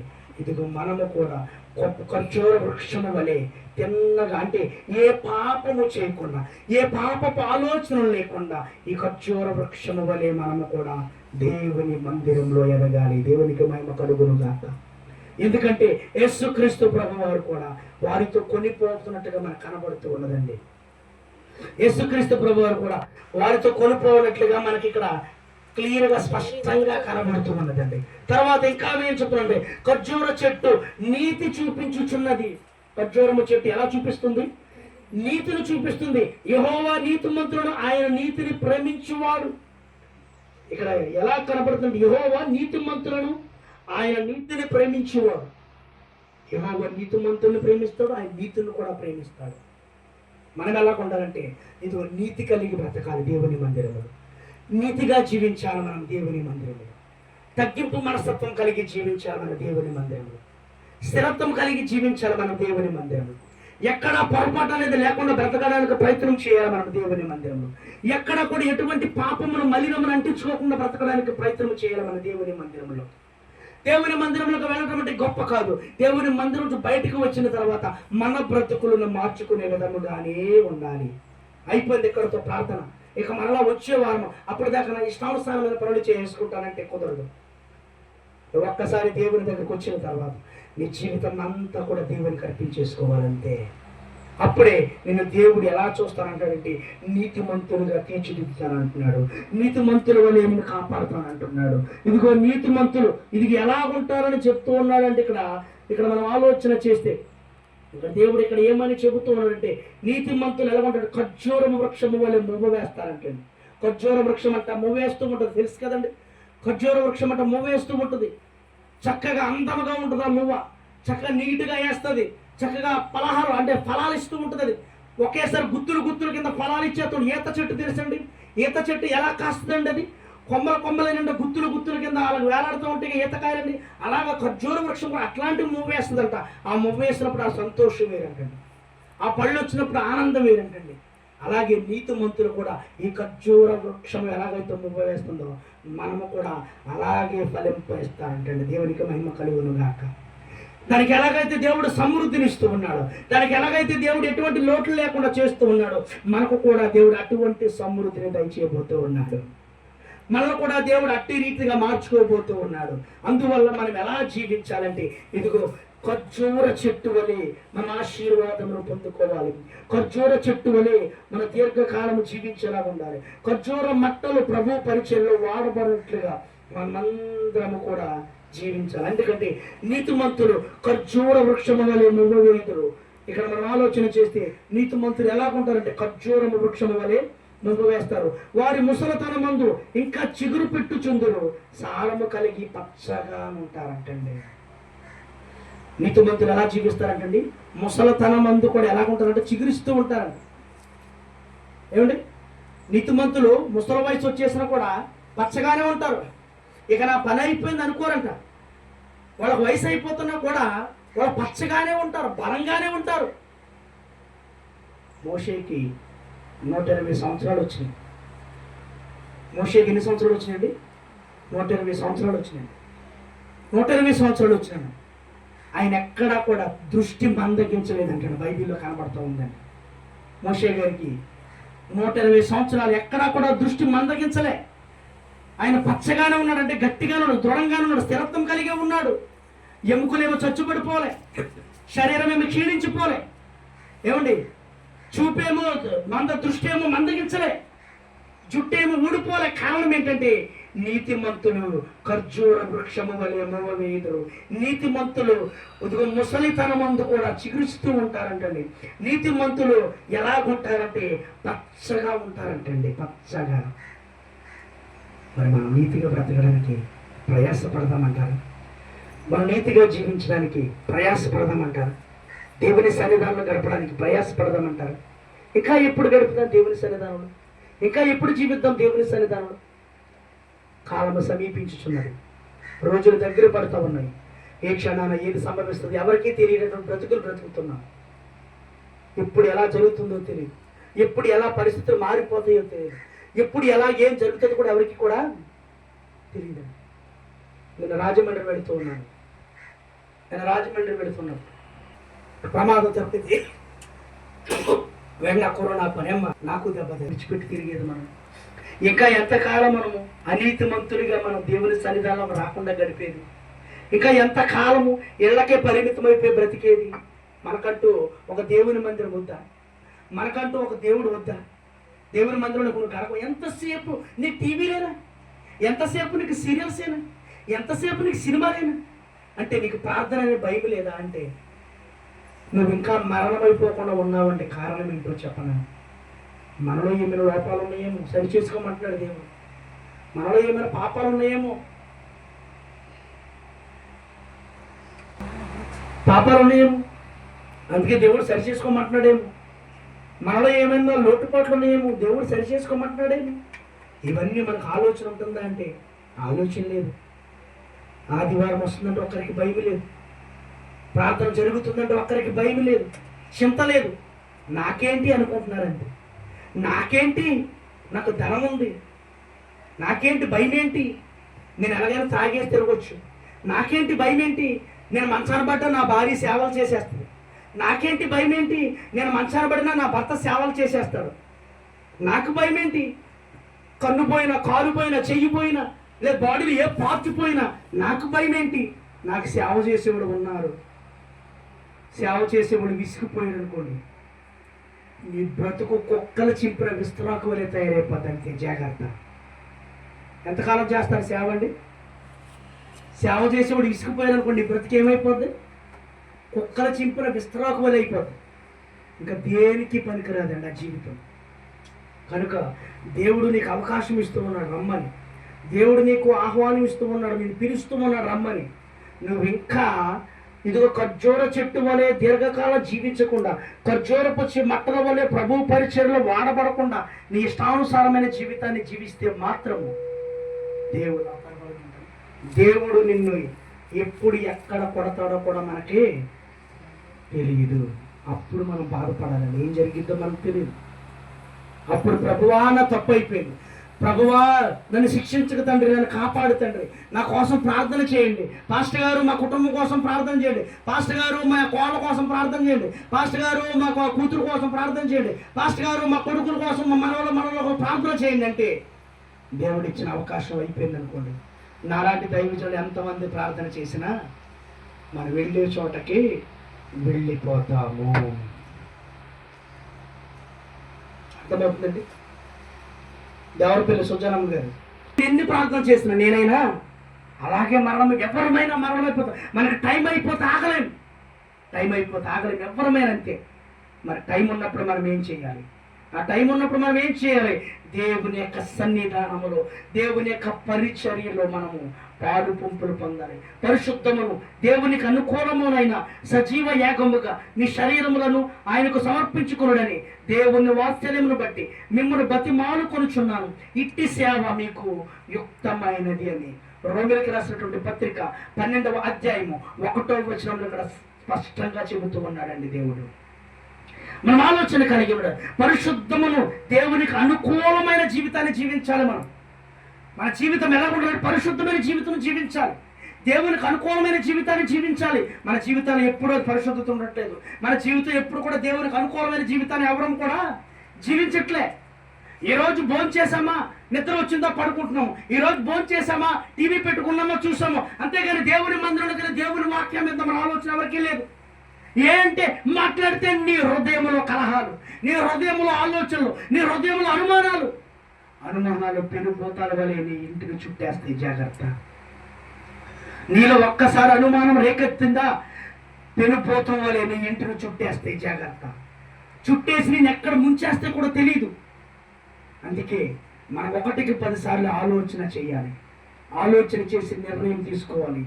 ఇదిగో మనము కూడా గొప్ప ఖర్జూర వృక్షము వలె తిన్నగా, అంటే ఏ పాపము చేయకుండా, ఏ పాపపు ఆలోచనలు లేకుండా ఈ ఖర్జూర వృక్షము వలె మనము కూడా దేవుని మందిరంలో ఎదగాలి. దేవునికి మహిమ కలుగును గాక. ఎందుకంటే యేసుక్రీస్తు ప్రభువారు కూడా వారితో కొనిపోతున్నట్టుగా మనకు కనబడుతూ ఉన్నదండి. యేసుక్రీస్తు ప్రభువారు కూడా వారితో కొనిపోనట్లుగా మనకి ఇక్కడ క్లియర్గా స్పష్టంగా కనబడుతూ ఉన్నదండి. తర్వాత ఇంకా ఏం చెప్తున్నాండి? ఖర్జూర చెట్టు నీతి చూపించుచున్నది. ఖర్జూరము చెట్టు ఎలా చూపిస్తుంది? నీతిని చూపిస్తుంది. యెహోవా నీతిమంతుడు, ఆయన నీతిని ప్రేమించువాడు. ఇక్కడ ఎలా కనబడుతుంది? యెహోవా నీతిమంతులను, ఆయన నీతిని ప్రేమించేవాడు. యెహోవా నీతిమంతులను ప్రేమిస్తాడు, ఆయన నీతిని కూడా ప్రేమిస్తాడు. మనం ఎలా ఉండాలంటే ఇదిగో నీతి కలిగి బ్రతకాలి దేవుని మందిరంలో, నీతిగా జీవించాలి మనం దేవుని మందిరంలో, తగ్గింపు మనస్తత్వం కలిగి జీవించాలి మన దేవుని మందిరంలో. స్థిరత్వం కలిగి జీవించాలి మనం దేవుని మందిరంలో. ఎక్కడ పొరపాటు అనేది లేకుండా బ్రతకడానికి ప్రయత్నం చేయాలి మనం దేవుని మందిరంలో. ఎక్కడ కూడా ఎటువంటి పాపమును మలినమును అంటించుకోకుండా బ్రతకడానికి ప్రయత్నం చేయాలి మన దేవుని మందిరంలో. దేవుని మందిరంలోకి వెళ్ళడం అంటే గొప్ప కాదు. దేవుని మందిరం నుంచి బయటకు వచ్చిన తర్వాత మన బ్రతుకులను మార్చుకునే విధముగానే ఉండాలి. అయిపోయింది ఇక్కడతో ప్రార్థన. ఇక మరలా వచ్చే వారం అప్పుడు దాకా నా ఇష్టానుసారమైన పనులు చేసుకుంటానంటే కుదరదు. ఒక్కసారి దేవుని దగ్గరకు వచ్చిన తర్వాత నీ జీవితం అంతా కూడా దేవునికి అర్పించేసుకోవాలంటే అప్పుడే నిన్ను దేవుడు ఎలా చూస్తానంటాడంటే నీతిమంతులుగా తీర్చిదిద్దుతానంటున్నాడు. నీతిమంతుల వల్ల ఏమైనా కాపాడుతానంటున్నాడు. ఇదిగో నీతిమంతులు ఇది ఎలా ఉంటారని చెప్తూ ఉన్నాడంటే ఇక్కడ మనం ఆలోచన చేస్తే ఇక్కడ దేవుడు ఇక్కడ ఏమని చెబుతూ ఉన్నాడంటే నీతిమంతులు ఎలా ఉంటాడు? ఖర్జూర వృక్షము వల్ల మువ్వ వేస్తారంటే. ఖర్జూర వృక్షం అంట మువ్వ వేస్తూ ఉంటుంది, తెలుసు కదండి. ఖర్జూర వృక్షం అంట మువ్వ వేస్తూ ఉంటుంది. చక్కగా అందముగా ఉంటుంది ఆ మువ్వ, చక్కగా నీట్గా వేస్తుంది, చక్కగా పలహారం అంటే ఫలాలు ఇస్తూ ఉంటుంది. అది ఒకేసారి గుత్తులు కింద ఫలాలు ఇచ్చేస్తాడు. ఈత చెట్టు తెలుసండి, ఈత చెట్టు ఎలా కాస్తుందండి? అది కొమ్మల గుత్తులు కింద అలా వేలాడుతూ ఉంటే ఈతకాయలండి. అలాగా ఖర్జూర వృక్షం కూడా అట్లాంటి మువ్వ వేస్తుందంట. ఆ మువ్వ వేసినప్పుడు ఆ సంతోషం వేరంటండి, ఆ పళ్ళు వచ్చినప్పుడు ఆనందం వేరంటండి. అలాగే నీతిమంతులు కూడా ఈ ఖర్జూర వృక్షం ఎలాగైతే మువ్వ వేస్తుందో మనము కూడా అలాగే ఫలింపేస్తారంటండి. దేవునికి మహిమ కలుగును గాక. దానికి ఎలాగైతే దేవుడు సమృద్ధిని ఇస్తూ ఉన్నాడు, దానికి ఎలాగైతే దేవుడు ఎటువంటి లోట్లు లేకుండా చేస్తూ ఉన్నాడో మనకు కూడా దేవుడు అటువంటి సమృద్ధిని దయచేయబోతూ ఉన్నాడు. మనల్ని కూడా దేవుడు అట్టి రీతిగా మార్చుకోబోతూ ఉన్నాడు. అందువల్ల మనం ఎలా జీవించాలంటే ఇదిగో ఖర్జూర చెట్టు వలె మన ఆశీర్వాదమును పొందుకోవాలి. ఖర్జూర చెట్టు వలె మన దీర్ఘకాలము జీవించేలా ఉండాలి. ఖర్జూర మట్టలు ప్రభు పరిచయంలో వాడబడినట్లుగా మనందరము కూడా జీవించాలి. ఎందుకంటే నీతిమంతులు ఖర్జూర వృక్షము వలె మువ్వ వేయుదురు. ఇక్కడ మనం ఆలోచన చేస్తే నీతిమంతులు ఎలా ఉంటారంటే ఖర్జూరము వృక్షము వలె మువ్వ వేస్తారు. వారి ముసలతనమందు ఇంకా చిగురు పెట్టుచుందురు, సారము కలిగి పచ్చగా ఉంటారంటండి. నీతిమంతులు ఎలా జీవిస్తారంటండి? ముసలతనమందు కూడా ఎలా ఉంటారంటే చిగురిస్తూ ఉంటారంట. ఏమండి, నీతిమంతులు ముసలి వయసు వచ్చేసినా కూడా పచ్చగానే ఉంటారు. ఇక నా పని అయిపోయింది అనుకోరంట. వాళ్ళకి వయసు అయిపోతున్నా కూడా వాళ్ళు పచ్చగానే ఉంటారు, బలంగానే ఉంటారు. మోషేకి 120 సంవత్సరాలు వచ్చినాయి. మోషేకి ఎన్ని సంవత్సరాలు వచ్చినాయండి? 120 సంవత్సరాలు వచ్చినాయండి. 120 సంవత్సరాలు వచ్చినాయి. ఆయన ఎక్కడా కూడా దృష్టి మందగించలేదంటాడు, బైబిల్లో కనబడుతూ ఉందండి. మోషే గారికి 120 సంవత్సరాలు ఎక్కడా కూడా దృష్టి మందగించలే. ఆయన పచ్చగానే ఉన్నాడంటే గట్టిగానే ఉన్నాడు, దృఢంగానే ఉన్నాడు, స్థిరత్వం కలిగే ఉన్నాడు. ఎముకలేమో చచ్చుబడిపోలే, శరీరం ఏమో క్షీణించిపోలే. ఏమండి, చూపేమో దృష్టి ఏమో మందగించలే, జుట్టేమో ఊడిపోలే. కారణం ఏంటంటే నీతిమంతులు ఖర్జూర వృక్షము వలె మువ్వ వేయుదురు. నీతిమంతులు ముసలితనమందు కూడా చిగురుస్తూ ఉంటారంటండి. నీతిమంతులు ఎలాగుంటారంటే పచ్చగా ఉంటారంటండి, పచ్చగా. మరి మనం నీతిగా బ్రతకడానికి ప్రయాసపడదామంటారు, మనం నీతిగా జీవించడానికి ప్రయాసపడదామంటారు, దేవుని సన్నిధానంలో గడపడానికి ప్రయాసపడదామంటారు. ఇంకా ఎప్పుడు గడుపుతాం దేవుని సన్నిధానంలో? ఇంకా ఎప్పుడు జీవిద్దాం దేవుని సన్నిధానంలో? కాలము సమీపించుచున్నది, రోజులు దగ్గర పడుతూ ఉన్నాయి. ఏ క్షణాన ఏది సంభవిస్తుంది ఎవరికీ తెలియనటువంటి బ్రతుకులు బ్రతుకుతున్నాం. ఎప్పుడు ఎలా జరుగుతుందో తెలియదు, ఎప్పుడు ఎలా పరిస్థితులు మారిపోతాయో తెలియదు, ఎప్పుడు ఎలా ఏం జరుగుతుందో కూడా ఎవరికి కూడా తెలియదు. నేను రాజమండ్రి వెళుతున్నాను ప్రమాదం తప్పితే వెంట కరోనా పనేమ్మ నాకు దెబ్బ విడిచిపెట్టి తిరిగేది. మనం ఇంకా ఎంతకాలం మనము అనీతిమంతుడిగా మనం దేవుని సన్నిధానంలో రాకుండా గడిపేది? ఇంకా ఎంతకాలము ఇళ్లకే పరిమితమైపోయి బ్రతికేది? మనకంటూ ఒక దేవుని మందిరం వద్దా? మనకంటూ ఒక దేవుడు వద్దా? దేవుని మందిరంలో నువ్వు గడప. ఎంతసేపు నీ టీవీలేనా? ఎంతసేపు నీకు సీరియల్సేనా? ఎంతసేపు నీకు సినిమాలేనా? అంటే నీకు ప్రార్థన అనే భయం లేదా? అంటే నువ్వు ఇంకా మరణమైపోకుండా ఉన్నావంటే కారణం ఏంటో చెప్పను. మనలో ఏమైనా లోపాలు ఉన్నాయేమో సరి చేసుకోమంటున్నాడు దేవుడు. మనలో ఏమైనా పాపాలు ఉన్నాయేమో, అందుకే దేవుడు సరి చేసుకోమంటున్నాడేమో. మనలో ఏమైనా లోటుపాట్లు ఉన్నాయేమో, దేవుడు సరి చేసుకోమంటున్నాడేమో. ఇవన్నీ మనకు ఆలోచన ఉంటుందా అంటే ఆలోచన లేదు. ఆదివారం వస్తుందంటే ఒక్కరికి భయం లేదు. ప్రార్థన జరుగుతుందంటే ఒక్కరికి భయం లేదు, చింత లేదు. నాకేంటి అనుకుంటున్నారండి. నాకేంటి, నాకు ధనం ఉంది, నాకేంటి భయం ఏంటి, నేను ఎలాగైనా తాగేసి తిరగొచ్చు, నాకేంటి భయం ఏంటి, నేను మంచాన పడ్డా నా భార్య సేవలు చేసేస్తుంది, నాకేంటి భయం ఏంటి, నేను మంచాన పడినా నా భర్త సేవలు చేసేస్తాడు, నాకు భయం ఏంటి, కన్ను పోయినా, కాలు పోయినా, చెయ్యి పోయినా, లేదా బాడీలో ఏ పార్ట్ పోయినా నాకు భయం ఏంటి. నాకు సేవ చేసేవాడు ఉన్నారు. సేవ చేసేవాడు విసిగిపోయాడు అనుకోండి, నీ బ్రతుకు కుక్కలు చింపిన విస్తరాకు వలె తయారైపోద్ది. అంతే, జాగ్రత్త. ఎంతకాలం చేస్తారు సేవ అండి? సేవ చేసేవాడు విసిగిపోయాడు అనుకోండి, బ్రతుకు ఏమైపోద్ది? కుక్కలు చింపిన విస్తరాకు వలె అయిపోద్ది. ఇంకా దేనికి పనికిరాదండి ఆ జీవితం. కనుక దేవుడు నీకు అవకాశం ఇస్తూ ఉన్నాడు రమ్మని, దేవుడు నీకు ఆహ్వానం ఇస్తూ ఉన్నాడు, నేను పిలుస్తూ ఉన్నాడు రమ్మని. నువ్వు ఇంకా ఇదిగో ఖర్జూర చెట్టు వలె దీర్ఘకాలం జీవించకుండా, ఖర్జూరపు మట్టల వలె ప్రభు పరిచర్యలో వాడబడకుండా నీ ఇష్టానుసారమైన జీవితాన్ని జీవిస్తే మాత్రము దేవుడు నిన్ను ఎప్పుడు ఎక్కడ కొడతాడో కూడా మనకి తెలియదు. అప్పుడు మనం బాధపడాలని, ఏం జరిగిద్దో మనకు తెలియదు. అప్పుడు ప్రభువా నా తప్పు అయిపోయింది, ప్రభువా నన్ను శిక్షించక తండ్రి, నన్ను కాపాడు తండ్రి, నా కోసం ప్రార్థన చేయండి పాస్టర్ గారు, మా కుటుంబం కోసం ప్రార్థన చేయండి పాస్టర్ గారు, మా కోళ్ళ కోసం ప్రార్థన చేయండి పాస్టర్ గారు, మా కూతురు కోసం ప్రార్థన చేయండి పాస్టర్ గారు, మా కొడుకుల కోసం, మా మనవల కోసం ప్రార్థన చేయండి అంటే దేవుడు ఇచ్చిన అవకాశం అయిపోయింది అనుకోండి. నాలాంటి దైవజనులు ఎంతమంది ప్రార్థన చేసినా మనం వెళ్ళే చోటకి వెళ్ళిపోతాము. అర్థమవుతుందండి? దేవరపల్లి సుజానమ్మ గారు ఎన్ని ప్రార్థన చేస్తున్నా నేనైనా అలాగే మరణం, ఎవరమైనా మరణం అయిపోతాం. మనకి టైం అయిపోతే ఆగలేము, టైం అయిపోతే ఆగలేము, ఎవరమైనా అంతే. మరి టైం ఉన్నప్పుడు మనం ఏం చేయాలి? ఆ టైం ఉన్నప్పుడు మనం ఏం చేయాలి? దేవుని యొక్క సన్నిధానములో, దేవుని యొక్క పరిచర్యలో మనము పాలు పంపులు పొందాలి. పరిశుద్ధమును, దేవునికి అనుకూలమునైన సజీవ యాగముగా మీ శరీరములను ఆయనకు సమర్పించుకునుడని దేవుని వాత్సల్యమును బట్టి మిమ్మల్ని బతిమాలుకొనుచున్నాను. ఇట్టి సేవ మీకు యుక్తమైనది అని రోమిలికి రాసినటువంటి పత్రిక 12వ అధ్యాయము 1వ వచనంలో ఇక్కడ స్పష్టంగా చెబుతూ ఉన్నాడండి దేవుడు. మనం ఆలోచన కలిగి ఉండాలి. పరిశుద్ధమును, దేవునికి అనుకూలమైన జీవితాన్ని జీవించాలి. మన జీవితం ఎలా ఉండాలి? పరిశుద్ధమైన జీవితం జీవించాలి, దేవునికి అనుకూలమైన జీవితాన్ని జీవించాలి. మన జీవితాలు ఎప్పుడూ పరిశుద్ధత ఉండట్లేదు. మన జీవితం ఎప్పుడు కూడా దేవునికి అనుకూలమైన జీవితాన్ని ఎవరం కూడా జీవించట్లే. ఈరోజు భోజనం చేసామా, నిద్ర వచ్చిందో పడుకుంటున్నాము, ఈరోజు భోజనం చేసామా, టీవీ పెట్టుకున్నామా, చూసాము, అంతేగాని దేవుని మందిరంలోకి వెళ్ళి దేవుని వాక్యం మీద మన ఆలోచన ఎవరికీ లేదు. ఏంటే మాట్లాడితే నీ హృదయంలో కలహాలు, నీ హృదయంలో ఆలోచనలు, నీ హృదయంలో అనుమానాలు పెనుభూతాల వలె నీ ఇంటిని చుట్టేస్తాయి. జాగ్రత్త. నీలో ఒక్కసారి అనుమానం రేకెత్తిందా, పెనుభూతం వలె నీ ఇంటిని చుట్టేస్తాయి. జాగ్రత్త. చుట్టేసి నేను ఎక్కడ ముంచేస్తే కూడా తెలియదు. అందుకే మనం 1కి 10 సార్లు ఆలోచన చేయాలి, ఆలోచన చేసి నిర్ణయం తీసుకోవాలి.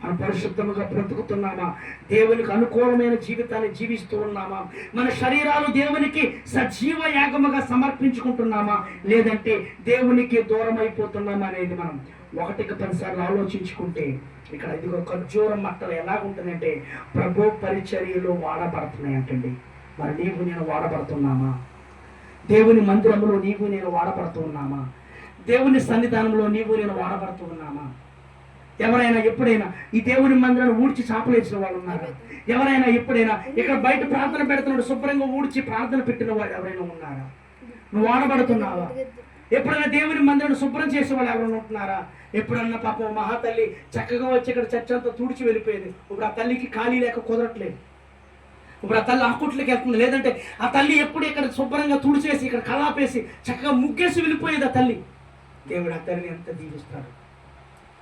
మనం పరిశుద్ధముగా బ్రతుకుతున్నామా, దేవునికి అనుకూలమైన జీవితాన్ని జీవిస్తూ ఉన్నామా, మన శరీరాలు దేవునికి సజీవ యాగముగా సమర్పించుకుంటున్నామా, లేదంటే దేవునికి దూరం అయిపోతున్నామా అనేది మనం 1కి 10 సార్లు ఆలోచించుకుంటే, ఇక్కడ ఇదిగో ఖర్జూరం మట్టలు ఎలాగుంటుందంటే ప్రభు పరిచర్యలో వాడబడుతున్నాయి అంటండి. మరి నీవు నేను వాడబడుతున్నామా? దేవుని మందిరంలో నీవు నేను వాడబడుతూ ఉన్నామా? దేవుని సన్నిధానంలో నీవు నేను వాడబడుతూ ఉన్నామా? ఎవరైనా ఎప్పుడైనా ఈ దేవుని మందిరాన్ని ఊడ్చి చాపలేసిన వాళ్ళు ఉన్నారా? ఎవరైనా ఎప్పుడైనా ఇక్కడ బయట ప్రార్థన పెడుతున్నాడు, శుభ్రంగా ఊడ్చి ప్రార్థన పెట్టిన వాళ్ళు ఎవరైనా ఉన్నారా? నువ్వు వాడబడుతున్నావా? ఎప్పుడైనా దేవుని మందిరాన్ని శుభ్రం చేసే వాళ్ళు ఎవరైనా ఉంటున్నారా? ఎప్పుడన్నా పాపం మహాతల్లి చక్కగా వచ్చి ఇక్కడ చర్చ అంతా తుడిచి వెళ్ళిపోయేది. ఇప్పుడు ఆ తల్లికి ఖాళీ లేక కుదరట్లేదు. ఇప్పుడు ఆ తల్లి ఆకుట్లకి వెళ్తుంది, లేదంటే ఆ తల్లి ఎప్పుడు ఇక్కడ శుభ్రంగా తుడిచేసి ఇక్కడ కలాపేసి చక్కగా ముగ్గేసి వెళ్ళిపోయేది ఆ తల్లి. దేవుడు ఆ తల్లిని ఎంత దీవిస్తాడు.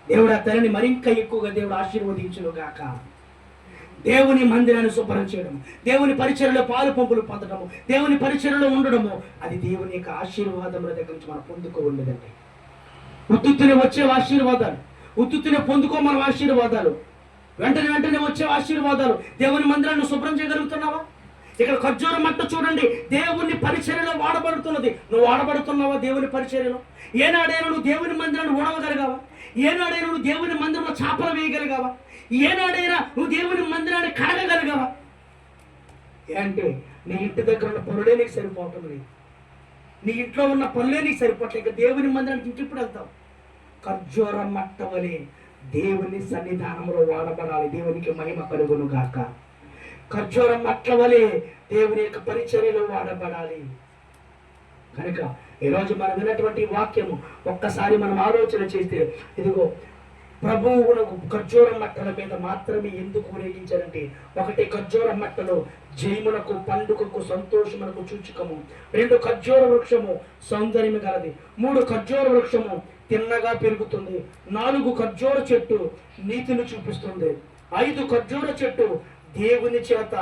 దేవుడు ఆ తల్లిని మరింకా ఎక్కువగా దేవుడు ఆశీర్వదించును గాక. దేవుని మందిరాన్ని శుభ్రం చేయడం, దేవుని పరిచర్యలో పాలు పంపులు పొందడము, దేవుని పరిచర్యలో ఉండడము, అది దేవుని యొక్క ఆశీర్వాదముల దగ్గర నుంచి మనం పొందుకోలేదండి. ఉత్తునే వచ్చే ఆశీర్వాదాలు, ఉత్తునే పొందుకోమని ఆశీర్వాదాలు, వెంటనే వచ్చే ఆశీర్వాదాలు. దేవుని మందిరాన్ని శుభ్రం చేయగలుగుతున్నావా? ఇక్కడ ఖర్జూర మట్ట చూడండి, దేవుని పరిచర్యలో వాడబడుతున్నది. నువ్వు వాడబడుతున్నావా దేవుని పరిచర్యలో? ఏనాడైనా నువ్వు దేవుని మందిరాన్ని ఊడవగలిగావా? ఏనాడైనా నువ్వు దేవుని మందిరంలో చాపలు వేయగలిగావా? ఏనాడైనా నువ్వు దేవుని మందిరాన్ని కడగగలిగావా? అంటే నీ ఇంటి దగ్గర ఉన్న పనులే నీకు సరిపోవటం లేదు, నీ ఇంట్లో ఉన్న పనులే నీకు సరిపోవట్లేదు, ఇక దేవుని మందిరానికి ఇంకెప్పుడు వెళ్తావు? ఖర్జూర మట్ట వలె దేవుని సన్నిధానంలో వాడబడాలి. దేవునికి మహిమ కలుగును గాక. ఖర్జూర మట్ల వలె దేవుని యొక్క పరిచర్యలో వాడబడాలి. కనుక ఈరోజు మనం విన్నటువంటి వాక్యము ఒక్కసారి మనం ఆలోచన చేస్తే, ఇదిగో ప్రభువునకు ఖర్జూర మట్టల మీద మాత్రమే ఎందుకు ఊరేగించారంటే, ఒకటి ఖర్జూర మట్టలో జయమునకు, పండుగకు, సంతోషమునకు సూచకము. 2 ఖర్జూర వృక్షము సౌందర్యం గలది. 3 ఖర్జూర వృక్షము తిన్నగా పెరుగుతుంది. 4 ఖర్జూర చెట్టు నీతిని చూపిస్తుంది. 5 ఖర్జూర చెట్టు దేవుని చేత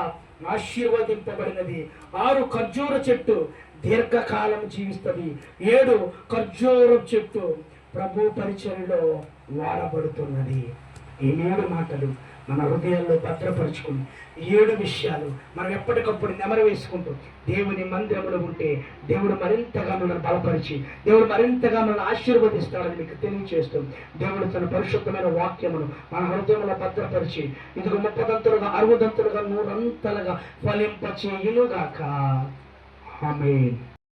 ఆశీర్వదింపబడినది. 6 ఖర్జూర చెట్టు దీర్ఘకాలం జీవిస్తుంది. 7 ఖర్జూర చెట్టు ప్రభు పరిచర్యలో వాడబడుతున్నది. ఈ 7 మాటలు మన హృదయాల్లో భద్రపరుచుకుని 7 విషయాలు మనం ఎప్పటికప్పుడు నెమరు వేసుకుంటూ దేవుని మందిరంలో ఉంటే దేవుడు మరింతగా మనల్ని బలపరిచి, దేవుడు మరింతగా మనల్ని ఆశీర్వదిస్తాడని మీకు తెలియజేస్తూ, దేవుడు తన పరిశుద్ధమైన వాక్యమును మన హృదయంలో భద్రపరిచి ఇదిగో 30దంతులుగా, 60దంతులుగా, 100 అంతలుగా ఫలింపచేయునుగాక. ఆమేన్.